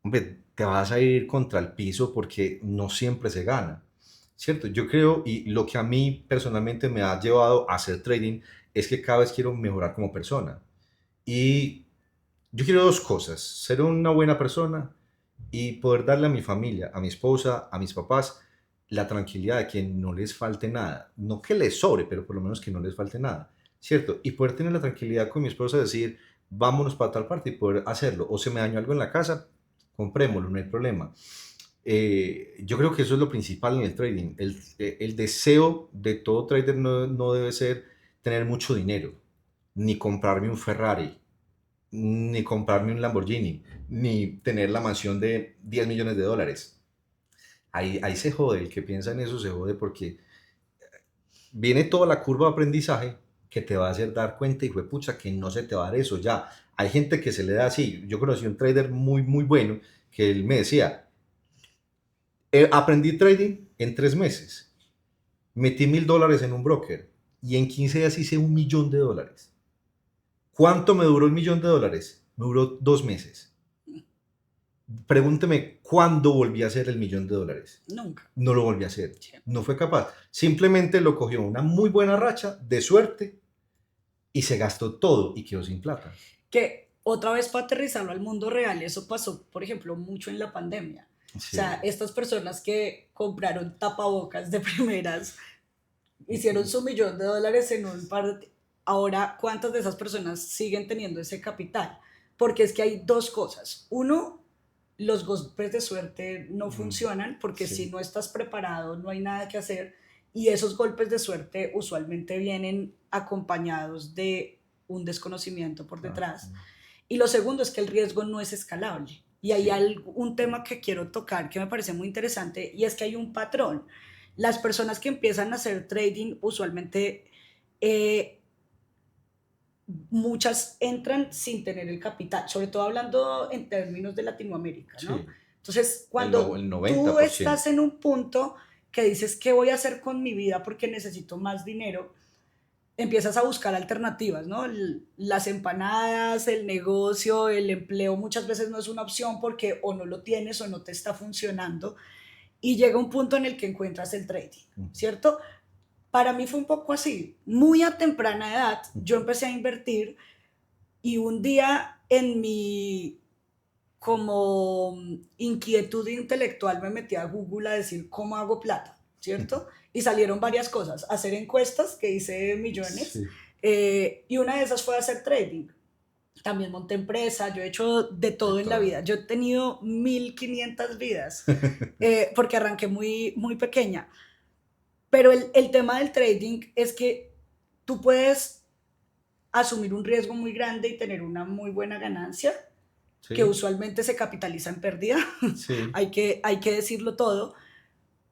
hombre, te vas a ir contra el piso porque no siempre se gana, ¿cierto? Yo creo, y lo que a mí personalmente me ha llevado a hacer trading es que cada vez quiero mejorar como persona. Y yo quiero dos cosas: ser una buena persona y poder darle a mi familia, a mi esposa, a mis papás, la tranquilidad de que no les falte nada. No que les sobre, pero por lo menos que no les falte nada, ¿cierto? Y poder tener la tranquilidad con mi esposa de decir, vámonos para tal parte y poder hacerlo. O se me dañó algo en la casa, comprémoslo, no hay problema. Yo creo que eso es lo principal en el trading. El deseo de todo trader no debe ser tener mucho dinero, ni comprarme un Ferrari, ni comprarme un Lamborghini, ni tener la mansión de 10 millones de dólares. Ahí se jode, el que piensa en eso se jode porque viene toda la curva de aprendizaje que te va a hacer dar cuenta, hijo de pucha, que no se te va a dar eso ya. Hay gente que se le da así. Yo conocí un trader muy, muy bueno que él me decía, aprendí trading en 3 meses, metí $1000 en un broker y en 15 días hice $1.000.000. ¿Cuánto me duró $1.000.000? Me duró 2 meses. Pregúnteme cuándo volví a hacer $1.000.000. Nunca. No lo volví a hacer. Sí. No fue capaz. Simplemente lo cogió una muy buena racha de suerte y se gastó todo y quedó sin plata. Que otra vez para aterrizarlo al mundo real, eso pasó, por ejemplo, mucho en la pandemia. O sea, Sí, estas personas que compraron tapabocas de primeras, hicieron su $1.000.000 en un par de... Ahora, ¿cuántas de esas personas siguen teniendo ese capital? Porque es que hay dos cosas. Uno, los golpes de suerte no funcionan porque si sí. no estás preparado no hay nada que hacer y esos golpes de suerte usualmente vienen acompañados de un desconocimiento por Ah, detrás. Y lo segundo es que el riesgo no es escalable. Y hay sí. un tema que quiero tocar que me parece muy interesante y es que hay un patrón. Las personas que empiezan a hacer trading usualmente eh, muchas entran sin tener el capital, sobre todo hablando en términos de Latinoamérica, ¿no? Sí. Entonces, El cuando tú estás 90%. en un punto que dices, ¿qué voy a hacer con mi vida porque necesito más dinero? Empiezas a buscar alternativas, ¿no? Las empanadas, el negocio, el empleo muchas veces no es una opción porque o no lo tienes o no te está funcionando y llega un punto en el que encuentras el trading, ¿cierto? Para mí fue un poco así. Muy a temprana edad yo empecé a invertir y un día en mi como inquietud intelectual me metí a Google a decir cómo hago plata, ¿cierto? Y salieron varias cosas, hacer encuestas, que hice millones, Sí. y una de esas fue hacer trading. También monté empresa, yo he hecho de De todo en la todo. vida, yo he tenido 1500 vidas, porque arranqué muy, muy pequeña. Pero el tema del trading es que tú puedes asumir un riesgo muy grande y tener una muy buena ganancia, que Sí, usualmente se capitaliza en pérdida, sí. hay que decirlo todo,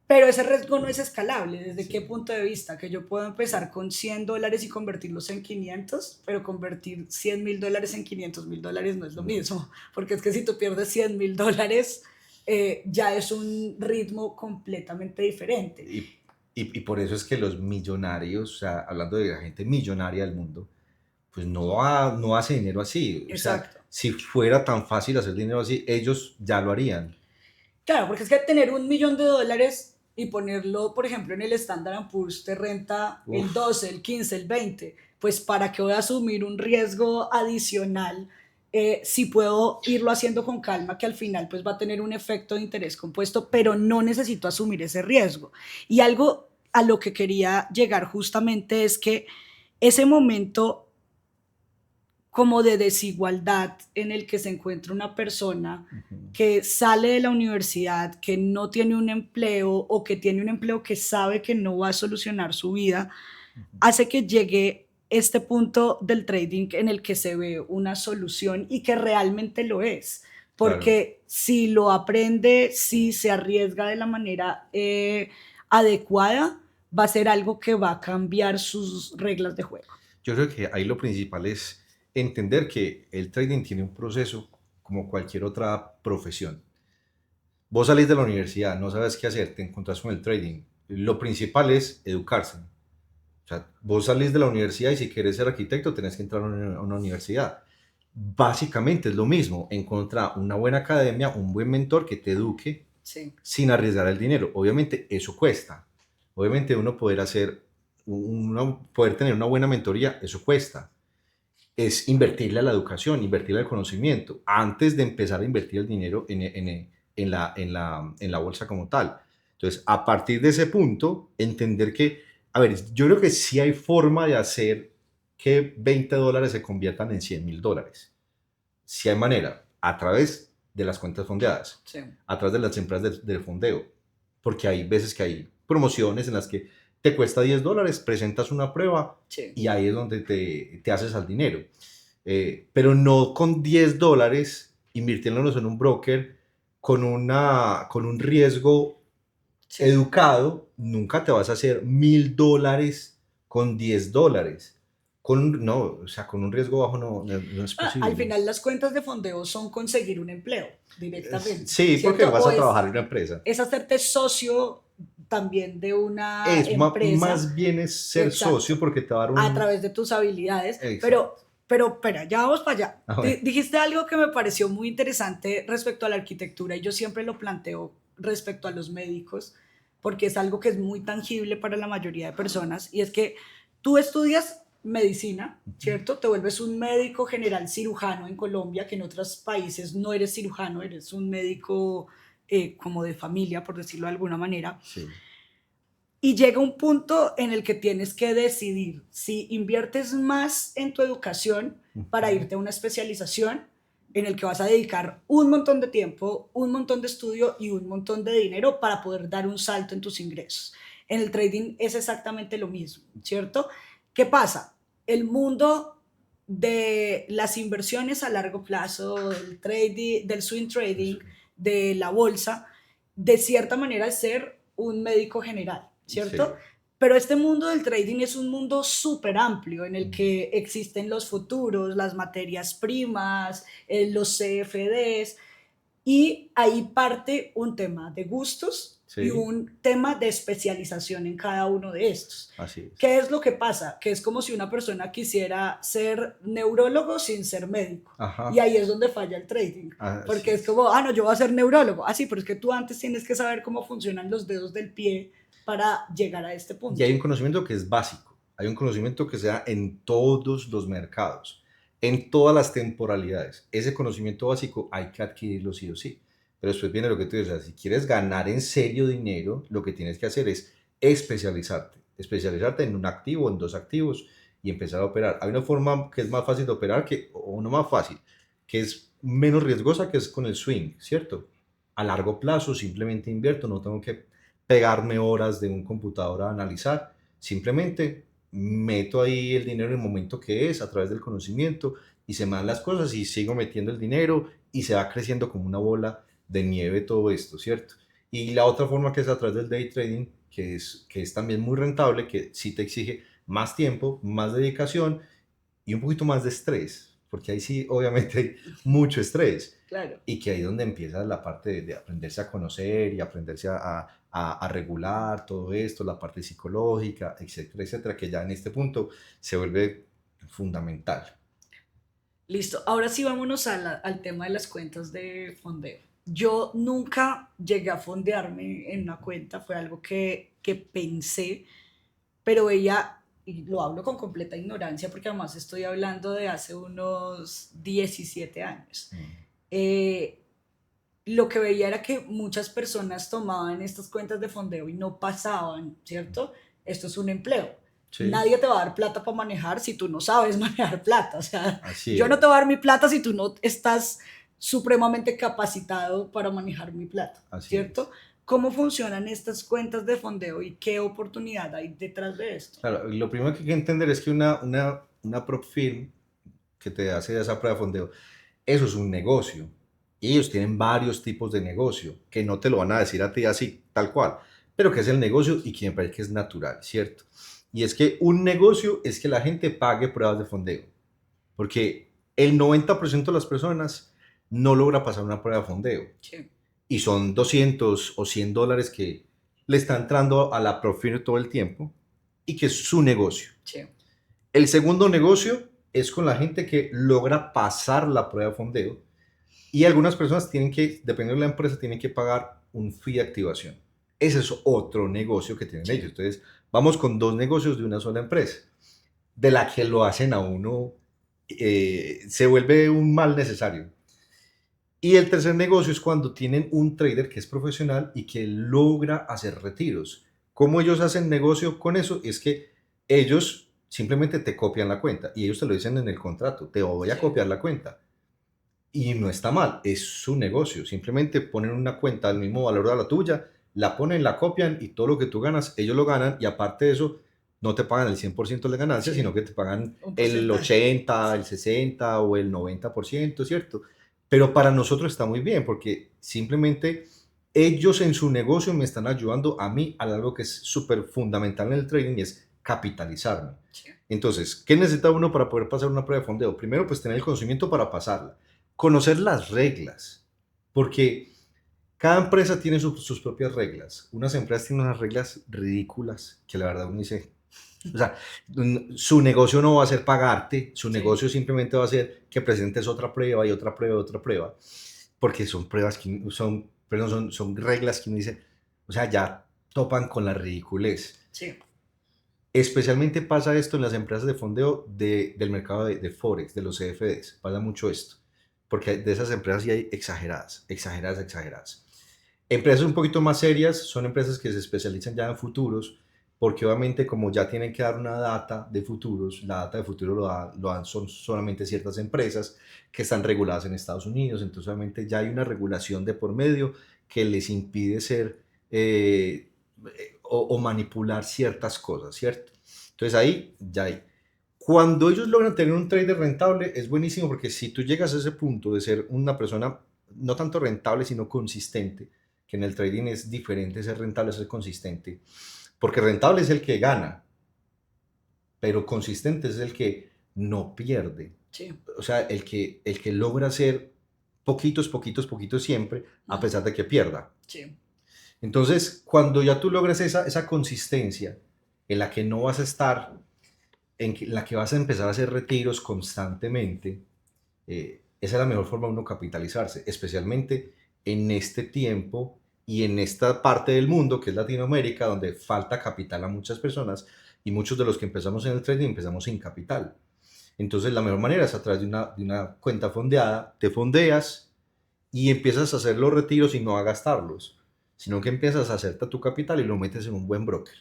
pero ese riesgo no es escalable. ¿Desde qué Sí. punto de vista? Que yo puedo empezar con $100 y convertirlos en 500, pero convertir $100.000 en $500.000 no es lo No. mismo, porque es que si tú pierdes $100.000, ya es un ritmo completamente diferente. Y por eso es que los millonarios, o sea, hablando de la gente millonaria del mundo, pues no hace dinero así. O sea, Exacto. si fuera tan fácil hacer dinero así, ellos ya lo harían. Claro, porque es que tener $1.000.000 y ponerlo, por ejemplo, en el Standard Poor's te renta el Uf, 12, el 15, el 20, pues para qué voy a asumir un riesgo adicional si puedo irlo haciendo con calma, que al final pues va a tener un efecto de interés compuesto, pero no necesito asumir ese riesgo. Y algo a lo que quería llegar justamente es que ese momento como de desigualdad en el que se encuentra una persona que sale de la universidad, que no tiene un empleo o que tiene un empleo que sabe que no va a solucionar su vida, hace que llegue este punto del trading en el que se ve una solución y que realmente lo es. claro. Porque si lo aprende, si se arriesga de la manera adecuada, va a ser algo que va a cambiar sus reglas de juego. Yo creo que ahí lo principal es entender que el trading tiene un proceso como cualquier otra profesión. Vos salís de la universidad, no sabes qué hacer, te encontrás con el trading. Lo principal es educarse. O sea, vos salís de la universidad y si quieres ser arquitecto tenés que entrar a una universidad. Básicamente es lo mismo, encontrar una buena academia, un buen mentor que te eduque Sí, sin arriesgar el dinero. Obviamente eso cuesta. Obviamente poder tener una buena mentoría, eso cuesta. Es invertirle a la educación, invertirle al conocimiento, antes de empezar a invertir el dinero en la bolsa como tal. Entonces, a partir de ese punto, entender que, a ver, yo creo que sí hay forma de hacer que $20 se conviertan en $100,000. Sí hay manera, a través de las cuentas fondeadas, sí, a través de las empresas de fondeo, porque hay veces que hay promociones en las que te cuesta $10, presentas una prueba sí. y ahí es donde te haces al dinero. Pero no con $10 invirtiéndolos en un broker con un riesgo Sí. educado, nunca te vas a hacer $1,000 con $10. No, o sea, con un riesgo bajo no es Al posible. final las cuentas de fondeo son conseguir un empleo directamente, Sí, porque no ¿cierto? vas O a trabajar en una empresa. es hacerte socio también de una empresa, Más bien es ser socio exacto, porque te va a dar a un... través de tus habilidades, Exacto. pero, espera, ya vamos para allá. A ver. Dijiste algo que me pareció muy interesante respecto a la arquitectura y yo siempre lo planteo respecto a los médicos, porque es algo que es muy tangible para la mayoría de personas, y es que tú estudias medicina, ¿cierto? Te vuelves un médico general cirujano en Colombia, que en otros países no eres cirujano, eres un médico como de familia, por decirlo de alguna manera. Sí. Y llega un punto en el que tienes que decidir si inviertes más en tu educación para irte a una especialización en el que vas a dedicar un montón de tiempo, un montón de estudio y un montón de dinero para poder dar un salto en tus ingresos. En el trading es exactamente lo mismo, ¿cierto? ¿Qué pasa? El mundo de las inversiones a largo plazo, del trading, del swing trading, de la bolsa, de cierta manera es ser un médico general, Sí. ¿cierto? Pero este mundo del trading es un mundo súper amplio en el que existen los futuros, las materias primas, los CFDs, y ahí parte un tema de gustos y Sí. un tema de especialización en cada uno de estos. Así es. ¿Qué es lo que pasa? Que es como si una persona quisiera ser neurólogo sin ser médico. Ajá. Y ahí es donde falla el trading. Porque es como, no, yo voy a ser neurólogo. Sí, pero es que tú antes tienes que saber cómo funcionan los dedos del pie para llegar a este punto. Y hay un conocimiento que es básico. Hay un conocimiento que se da en todos los mercados, en todas las temporalidades. Ese conocimiento básico hay que adquirirlo sí o sí. Pero después viene lo que tú dices, si quieres ganar en serio dinero, lo que tienes que hacer es especializarte en un activo, en dos activos y empezar a operar. Hay una forma que es más fácil de operar, o no más fácil, que es menos riesgosa, que es con el swing, ¿cierto? A largo plazo simplemente invierto, no tengo que pegarme horas de un computador a analizar, simplemente meto ahí el dinero en el momento que es, a través del conocimiento, y se me dan las cosas y sigo metiendo el dinero y se va creciendo como una bola de nieve todo esto, ¿cierto? Y la otra forma que es a través del day trading, que es también muy rentable, que sí te exige más tiempo, más dedicación y un poquito más de estrés, porque ahí sí obviamente hay mucho estrés. Claro. Y que ahí es donde empieza la parte de aprenderse a conocer y aprenderse a regular todo esto, la parte psicológica, etcétera, etcétera, que ya en este punto se vuelve fundamental. Listo, ahora sí vámonos al tema de las cuentas de fondeo. Yo nunca llegué a fondearme en una cuenta, fue algo que pensé, pero ella, y lo hablo con completa ignorancia porque además estoy hablando de hace unos 17 años. Eh, lo que veía era que muchas personas tomaban estas cuentas de fondeo y no pasaban, ¿cierto? Esto es un empleo. Sí. Nadie te va a dar plata para manejar si tú no sabes manejar plata. O sea, Así yo es. no te voy a dar mi plata si tú no estás supremamente capacitado para manejar mi plata, Así ¿cierto? es. ¿Cómo funcionan estas cuentas de fondeo y qué oportunidad hay detrás de esto? Claro, lo primero que hay que entender es que una prop firm que te hace esa prueba de fondeo, eso es un negocio. Y ellos tienen varios tipos de negocio, que no te lo van a decir a ti así, tal cual, pero que es el negocio y que me parece que es natural, ¿cierto? Y es que un negocio es que la gente pague pruebas de fondeo, porque el 90% de las personas no logra pasar una prueba de fondeo. Sí. Y son 200 o $100 que le está entrando a la Profir todo el tiempo y que es su negocio. Sí. El segundo negocio es con la gente que logra pasar la prueba de fondeo y algunas personas tienen que, dependiendo de la empresa, tienen que pagar un fee de activación. Ese es otro negocio que tienen ellos. Sí, Entonces, vamos con dos negocios de una sola empresa, de la que lo hacen a uno, se vuelve un mal necesario. Y el tercer negocio es cuando tienen un trader que es profesional y que logra hacer retiros. ¿Cómo ellos hacen negocio con eso? Es que ellos simplemente te copian la cuenta y ellos te lo dicen en el contrato, te voy a sí, copiar la cuenta. Y no está mal, es su negocio. Simplemente ponen una cuenta al mismo valor de la tuya, la ponen, la copian y todo lo que tú ganas, ellos lo ganan y aparte de eso, no te pagan el 100% de ganancias, sino sí, que te pagan un el porcentaje. 80, el 60 o el 90%, ¿cierto? Pero para nosotros está muy bien porque simplemente ellos en su negocio me están ayudando a mí a algo que es súper fundamental en el trading y es capitalizarme. Sí, Entonces, ¿qué necesita uno para poder pasar una prueba de fondeo? Primero, pues tener el conocimiento para pasarla, conocer las reglas, porque cada empresa tiene sus propias reglas. Unas empresas tienen unas reglas ridículas que la verdad uno dice, o sea, su negocio no va a ser pagarte, su sí, negocio simplemente va a ser que presentes otra prueba y otra prueba y otra prueba, porque son pruebas que son, perdón, son reglas que uno dice, o sea, ya topan con la ridiculez. sí, Especialmente pasa esto en las empresas de fondeo del mercado de Forex, de los CFDs. Pasa mucho esto. Porque de esas empresas sí hay exageradas, exageradas, exageradas. Empresas un poquito más serias son empresas que se especializan ya en futuros, porque obviamente como ya tienen que dar una data de futuros, la data de futuros lo dan son solamente ciertas empresas que están reguladas en Estados Unidos, entonces obviamente ya hay una regulación de por medio que les impide ser o manipular ciertas cosas, ¿cierto? Entonces ahí ya hay. Cuando ellos logran tener un trader rentable es buenísimo porque si tú llegas a ese punto de ser una persona no tanto rentable sino consistente, que en el trading es diferente ser rentable, ser consistente, porque rentable es el que gana, pero consistente es el que no pierde. sí. O sea, el que logra hacer poquitos, poquitos, poquitos siempre, a Mm, pesar de que pierda. sí, Entonces, cuando ya tú logras esa consistencia en la que no vas a estar, la que vas a empezar a hacer retiros constantemente, esa es la mejor forma de uno capitalizarse, especialmente en este tiempo y en esta parte del mundo que es Latinoamérica, donde falta capital a muchas personas y muchos de los que empezamos en el trading empezamos sin capital. Entonces, la mejor manera es a través de una cuenta fondeada, te fondeas y empiezas a hacer los retiros y no a gastarlos, sino que empiezas a hacerte tu capital y lo metes en un buen broker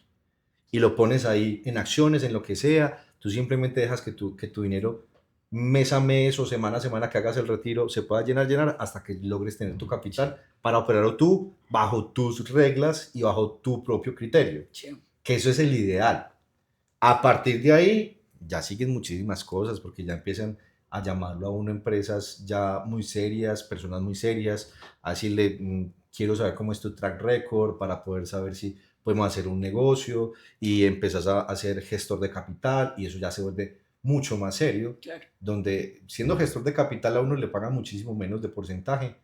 y lo pones ahí en acciones, en lo que sea. Tú simplemente dejas que tu dinero mes a mes o semana a semana que hagas el retiro se pueda llenar hasta que logres tener tu sí, capital para operarlo tú bajo tus reglas y bajo tu propio criterio. sí. Que eso es el ideal. A partir de ahí ya siguen muchísimas cosas porque ya empiezan a llamarlo a uno empresas ya muy serias, personas muy serias, a decirle, quiero saber cómo es tu track record para poder saber si podemos hacer un negocio y empezás a ser gestor de capital y eso ya se vuelve mucho más serio, Claro. donde siendo gestor de capital a uno le pagan muchísimo menos de porcentaje,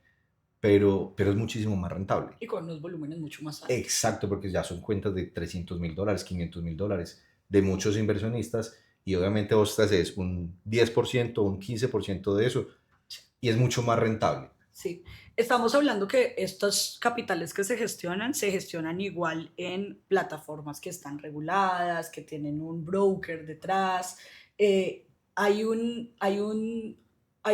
pero es muchísimo más rentable. Y con unos volúmenes mucho más altos. Exacto, porque ya son cuentas de $300.000, $500.000 de muchos inversionistas y obviamente vos te haces un 10%, un 15% de eso y es mucho más rentable. Sí, estamos hablando que estos capitales que se gestionan igual en plataformas que están reguladas, que tienen un broker detrás. Hay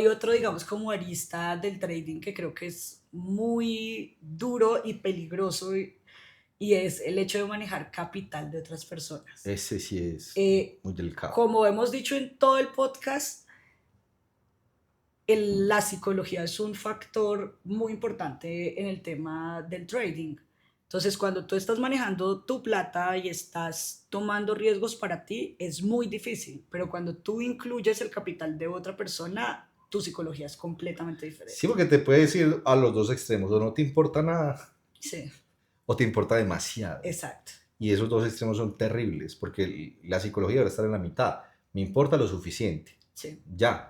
otro, digamos, como arista del trading que creo que es muy duro y peligroso y es el hecho de manejar capital de otras personas. Ese sí es Eh, muy delicado. Como hemos dicho en todo el podcast, la psicología es un factor muy importante en el tema del trading. Entonces, cuando tú estás manejando tu plata y estás tomando riesgos para ti, es muy difícil, pero cuando tú incluyes el capital de otra persona, tu psicología es completamente Sí, diferente. porque te puedes ir a los dos extremos, o no te importa nada Sí, o te importa demasiado. exacto. Y esos dos extremos son terribles porque la psicología debe estar en la mitad. Me importa lo suficiente, Sí, ya.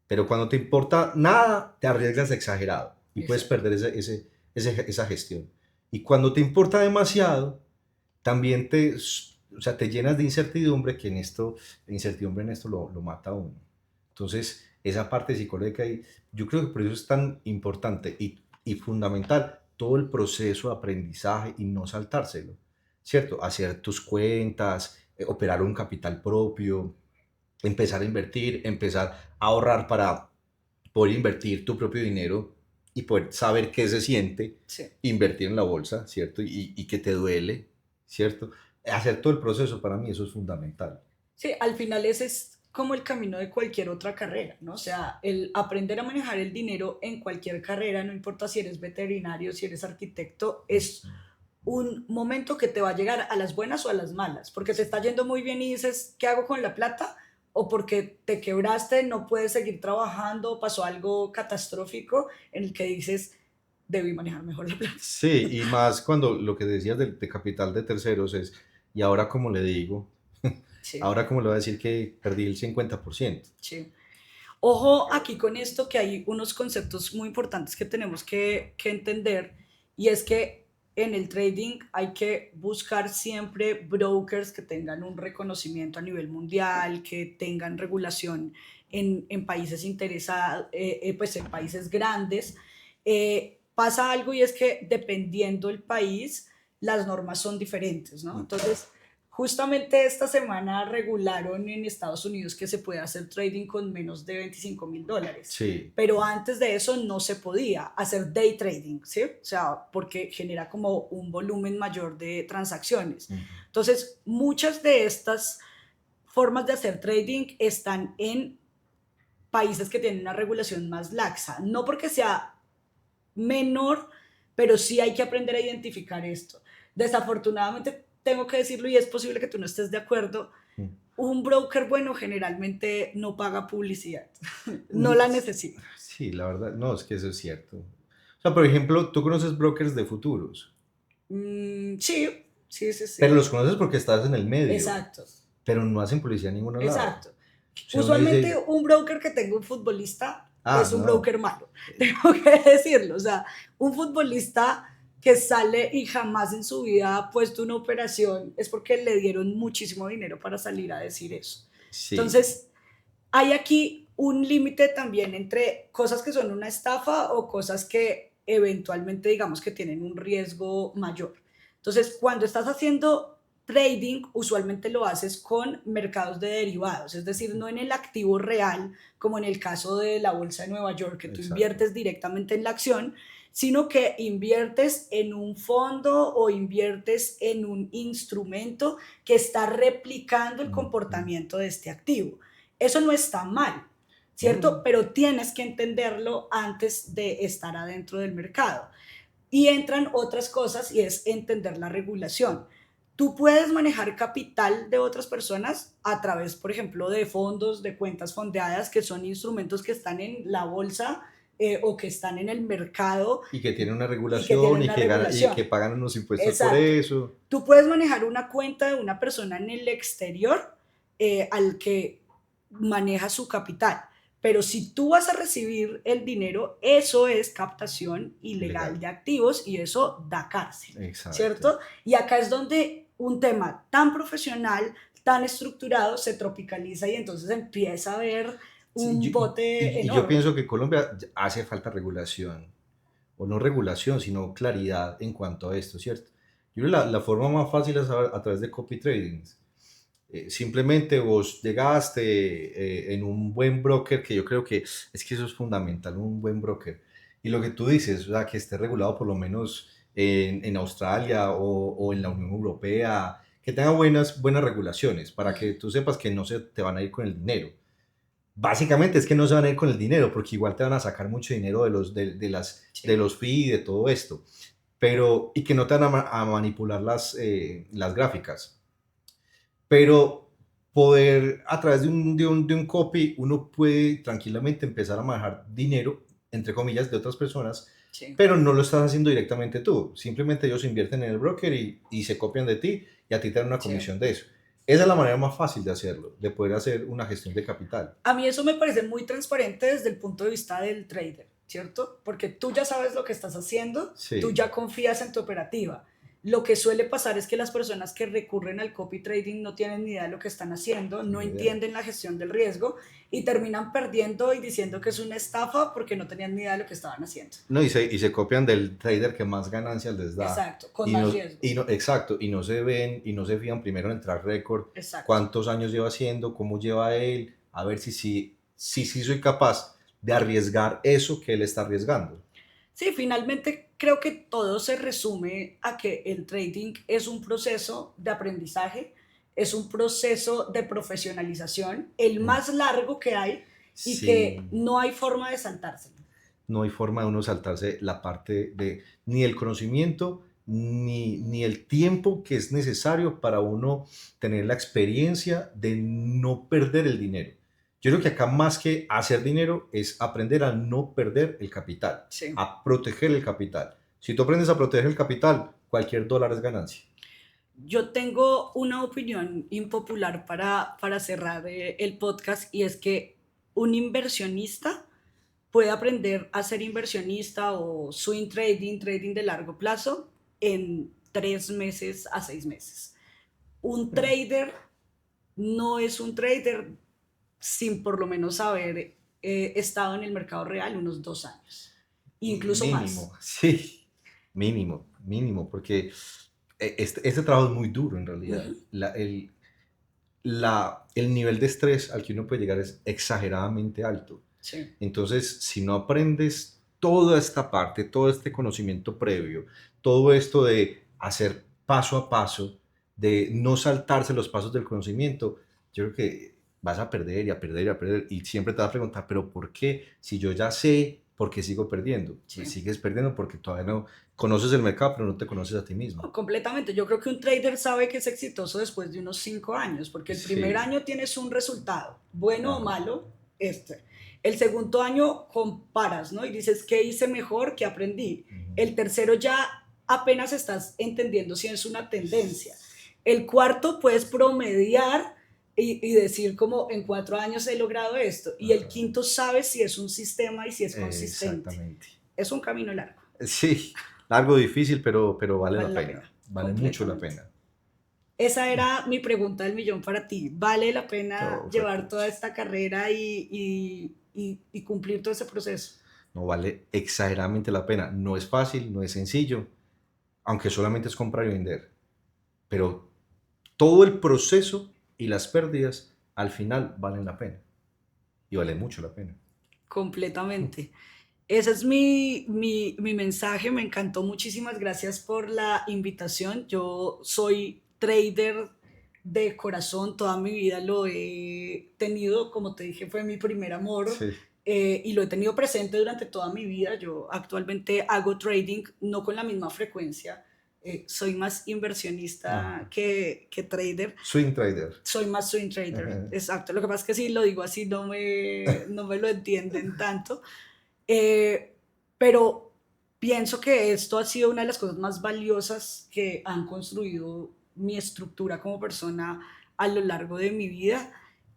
Pero cuando te importa nada, te arriesgas exagerado y puedes exacto. perder esa gestión. Y cuando te importa demasiado, también o sea, te llenas de incertidumbre, que la incertidumbre en esto lo mata a uno. Entonces, esa parte psicológica, y yo creo que por eso es tan importante y fundamental todo el proceso de aprendizaje y no saltárselo, ¿cierto? Hacer tus cuentas, operar un capital propio, empezar a invertir, empezar a ahorrar para poder invertir tu propio dinero y poder saber qué se siente Sí. invertir en la bolsa, ¿cierto? Y que te duele, ¿cierto? Hacer todo el proceso para mí eso es fundamental. Sí, al final ese es como el camino de cualquier otra carrera, ¿no? O sea, el aprender a manejar el dinero en cualquier carrera, no importa si eres veterinario, si eres arquitecto, es un momento que te va a llegar a las buenas o a las malas, porque te está yendo muy bien y dices, ¿qué hago con la plata? O porque te quebraste, no puedes seguir trabajando, pasó algo catastrófico en el que dices, debí manejar mejor la plata. Sí, y más cuando lo que decías de capital de terceros es, y ahora como le digo, Sí, ahora como le voy a decir que perdí el 50%. sí. Ojo aquí con esto que hay unos conceptos muy importantes que tenemos que entender y es que en el trading hay que buscar siempre brokers que tengan un reconocimiento a nivel mundial, que tengan regulación en países interesados, pues en países grandes. Pasa algo y es que dependiendo el país, las normas son diferentes, ¿no? Entonces, justamente esta semana regularon en Estados Unidos que se puede hacer trading con menos de $25,000, Sí, pero antes de eso no se podía hacer day trading, ¿sí? O sea, porque genera como un volumen mayor de transacciones. Entonces, muchas de estas formas de hacer trading están en países que tienen una regulación más laxa, no porque sea menor, pero sí hay que aprender a identificar esto. Desafortunadamente, tengo que decirlo y es posible que tú no estés de acuerdo, un broker bueno generalmente no paga publicidad, no la necesita. sí, la verdad, no, es que eso es cierto. O sea, por ejemplo, tú conoces brokers de futuros, Sí, sí, sí, pero sí. los conoces porque estás en el medio, Exacto, pero no hacen publicidad en ningún lado. exacto. O sea, uno Usualmente dice, un broker que tenga un futbolista es un no, broker malo, tengo que decirlo. O sea, un futbolista que sale y jamás en su vida ha puesto una operación es porque le dieron muchísimo dinero para salir a decir eso. sí, Entonces, hay aquí un límite también entre cosas que son una estafa o cosas que eventualmente digamos que tienen un riesgo mayor. Entonces, cuando estás haciendo trading, usualmente lo haces con mercados de derivados, es decir, no en el activo real, como en el caso de la Bolsa de Nueva York, que tú exacto. inviertes directamente en la acción, sino que inviertes en un fondo o inviertes en un instrumento que está replicando el comportamiento de este activo. Eso no está mal, No, ¿cierto? no. Pero tienes que entenderlo antes de estar adentro del mercado. Y entran otras cosas y es entender la regulación. Tú puedes manejar capital de otras personas a través, por ejemplo, de fondos, de cuentas fondeadas, que son instrumentos que están en la bolsa o que están en el mercado Y que tiene una y que tienen regulación y una que gana, y regulación. que pagan unos impuestos por Exacto. eso. Tú puedes manejar una cuenta de una persona en el exterior al que maneja su capital. Pero si tú vas a recibir el dinero, eso es captación ilegal Ilegal. de activos y eso da cárcel, Exacto. ¿cierto? Y acá es donde un tema tan profesional, tan estructurado, se tropicaliza y entonces empieza a haber Sí, un bote y yo enorme. pienso que Colombia hace falta regulación, o no regulación, sino claridad en cuanto a esto, ¿cierto? Yo creo que la forma más fácil es a través de copy trading. Simplemente vos llegaste en un buen broker, que yo creo que es que eso es fundamental, un buen broker. Y lo que tú dices, o sea, que esté regulado por lo menos en Australia o en la Unión Europea, que tenga buenas regulaciones para que tú sepas que no se te van a ir con el dinero. Básicamente es que no se van a ir con el dinero, porque igual te van a sacar mucho dinero de Sí. los fees y de todo esto, pero, y que no te van a manipular las gráficas. Pero poder, a través de un copy, uno puede tranquilamente empezar a manejar dinero, entre comillas, de otras personas, Sí. pero no lo estás haciendo directamente tú. Simplemente ellos invierten en el broker y se copian de ti y a ti te dan una Sí. comisión de eso. Esa es la manera más fácil de hacerlo, de poder hacer una gestión de capital. A mí eso me parece muy transparente desde el punto de vista del trader, ¿cierto? Porque tú ya sabes lo que estás haciendo, tú Sí, ya confías en tu operativa. Lo que suele pasar es que las personas que recurren al copy trading no tienen ni idea de lo que están haciendo, no Ni idea. entienden la gestión del riesgo y terminan perdiendo y diciendo que es una estafa porque no tenían ni idea de lo que estaban haciendo. No, y se copian del trader que más ganancias les da. Exacto, con Y más no, riesgo. exacto, y no se ven y no se fijan primero en el track record, Exacto. cuántos años lleva haciendo, cómo lleva él, a ver si soy capaz de arriesgar eso que él está arriesgando. Sí, finalmente creo que todo se resume a que el trading es un proceso de aprendizaje, es un proceso de profesionalización, el Mm. más largo que hay y Sí, que no hay forma de saltárselo. no hay forma de uno saltarse la parte de ni el conocimiento ni el tiempo que es necesario para uno tener la experiencia de no perder el dinero. Yo creo que acá más que hacer dinero es aprender a no perder el capital, Sí. a proteger el capital. Si tú aprendes a proteger el capital, cualquier dólar es ganancia. Yo tengo una opinión impopular para cerrar el podcast y es que un inversionista puede aprender a ser inversionista o swing trading, trading de largo plazo en 3 meses a 6 meses. Un trader no es un trader sin por lo menos haber estado en el mercado real unos 2 años, incluso Mínimo, más. sí, mínimo, porque este trabajo es muy duro en realidad. Ujú. El nivel de estrés al que uno puede llegar es exageradamente alto. Sí. Entonces, si no aprendes toda esta parte, todo este conocimiento previo, todo esto de hacer paso a paso, de no saltarse los pasos del conocimiento, yo creo que vas a perder y a perder y a perder y siempre te vas a preguntar, pero ¿por qué? Si yo ya sé, ¿por qué sigo perdiendo? Sí. Y sigues perdiendo porque todavía no conoces el mercado, pero no te conoces a ti mismo. Completamente. Yo creo que un trader sabe que es exitoso después de unos 5 años, porque el primer Sí. año tienes un resultado, bueno o Ajá. malo, El segundo año comparas, ¿no? Y dices, ¿qué hice mejor? ¿Qué aprendí? El tercero ya apenas estás entendiendo si es una tendencia. El cuarto puedes promediar y decir como en 4 años he logrado esto. Y el Ajá. quinto sabes si es un sistema y si es consistente. Exactamente. Es un camino largo. Sí, largo, difícil, pero vale Vale la la pena. pena, Vale mucho la completamente. pena. Esa era mi pregunta del millón para ti. ¿Vale la pena No, llevar toda pucha. esta carrera y cumplir todo ese proceso? No vale exageradamente la pena. No es fácil, no es sencillo, aunque solamente es comprar y vender. Pero todo el proceso y las pérdidas al final valen la pena. Y vale mucho la pena. Completamente. Ese es mi mensaje. Me encantó. Muchísimas gracias por la invitación. Yo soy trader de corazón. Toda mi vida lo he tenido. Como te dije, fue mi primer amor. Sí. Y lo he tenido presente durante toda mi vida. Yo actualmente hago trading, no con la misma frecuencia. Soy más inversionista que trader. Swing trader. Soy más swing trader, exacto. Lo que pasa es que si lo digo así no me lo entienden tanto. Pero pienso que esto ha sido una de las cosas más valiosas que han construido mi estructura como persona a lo largo de mi vida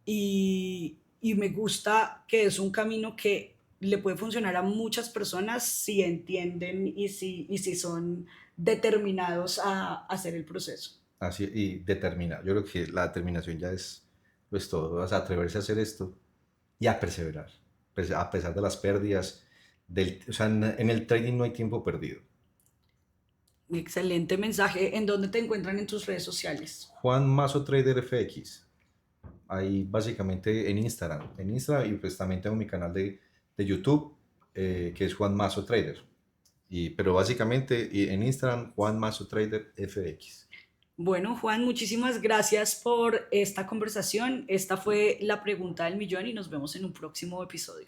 y me gusta que es un camino que le puede funcionar a muchas personas si entienden y si son determinados a hacer el proceso. Así, y determinar. Yo creo que la determinación ya es todo. Vas a atreverse a hacer esto y a perseverar. A pesar de las pérdidas. O sea, en el trading no hay tiempo perdido. Excelente mensaje. ¿En dónde te encuentran en tus redes sociales? Juan Mazo Trader FX. Ahí básicamente en Instagram. En Instagram y pues también tengo mi canal de YouTube que es Juan Mazo Trader. Pero básicamente en Instagram Juan Mazo Trader FX. Bueno, Juan, muchísimas gracias por esta conversación. Esta fue la pregunta del millón y nos vemos en un próximo episodio.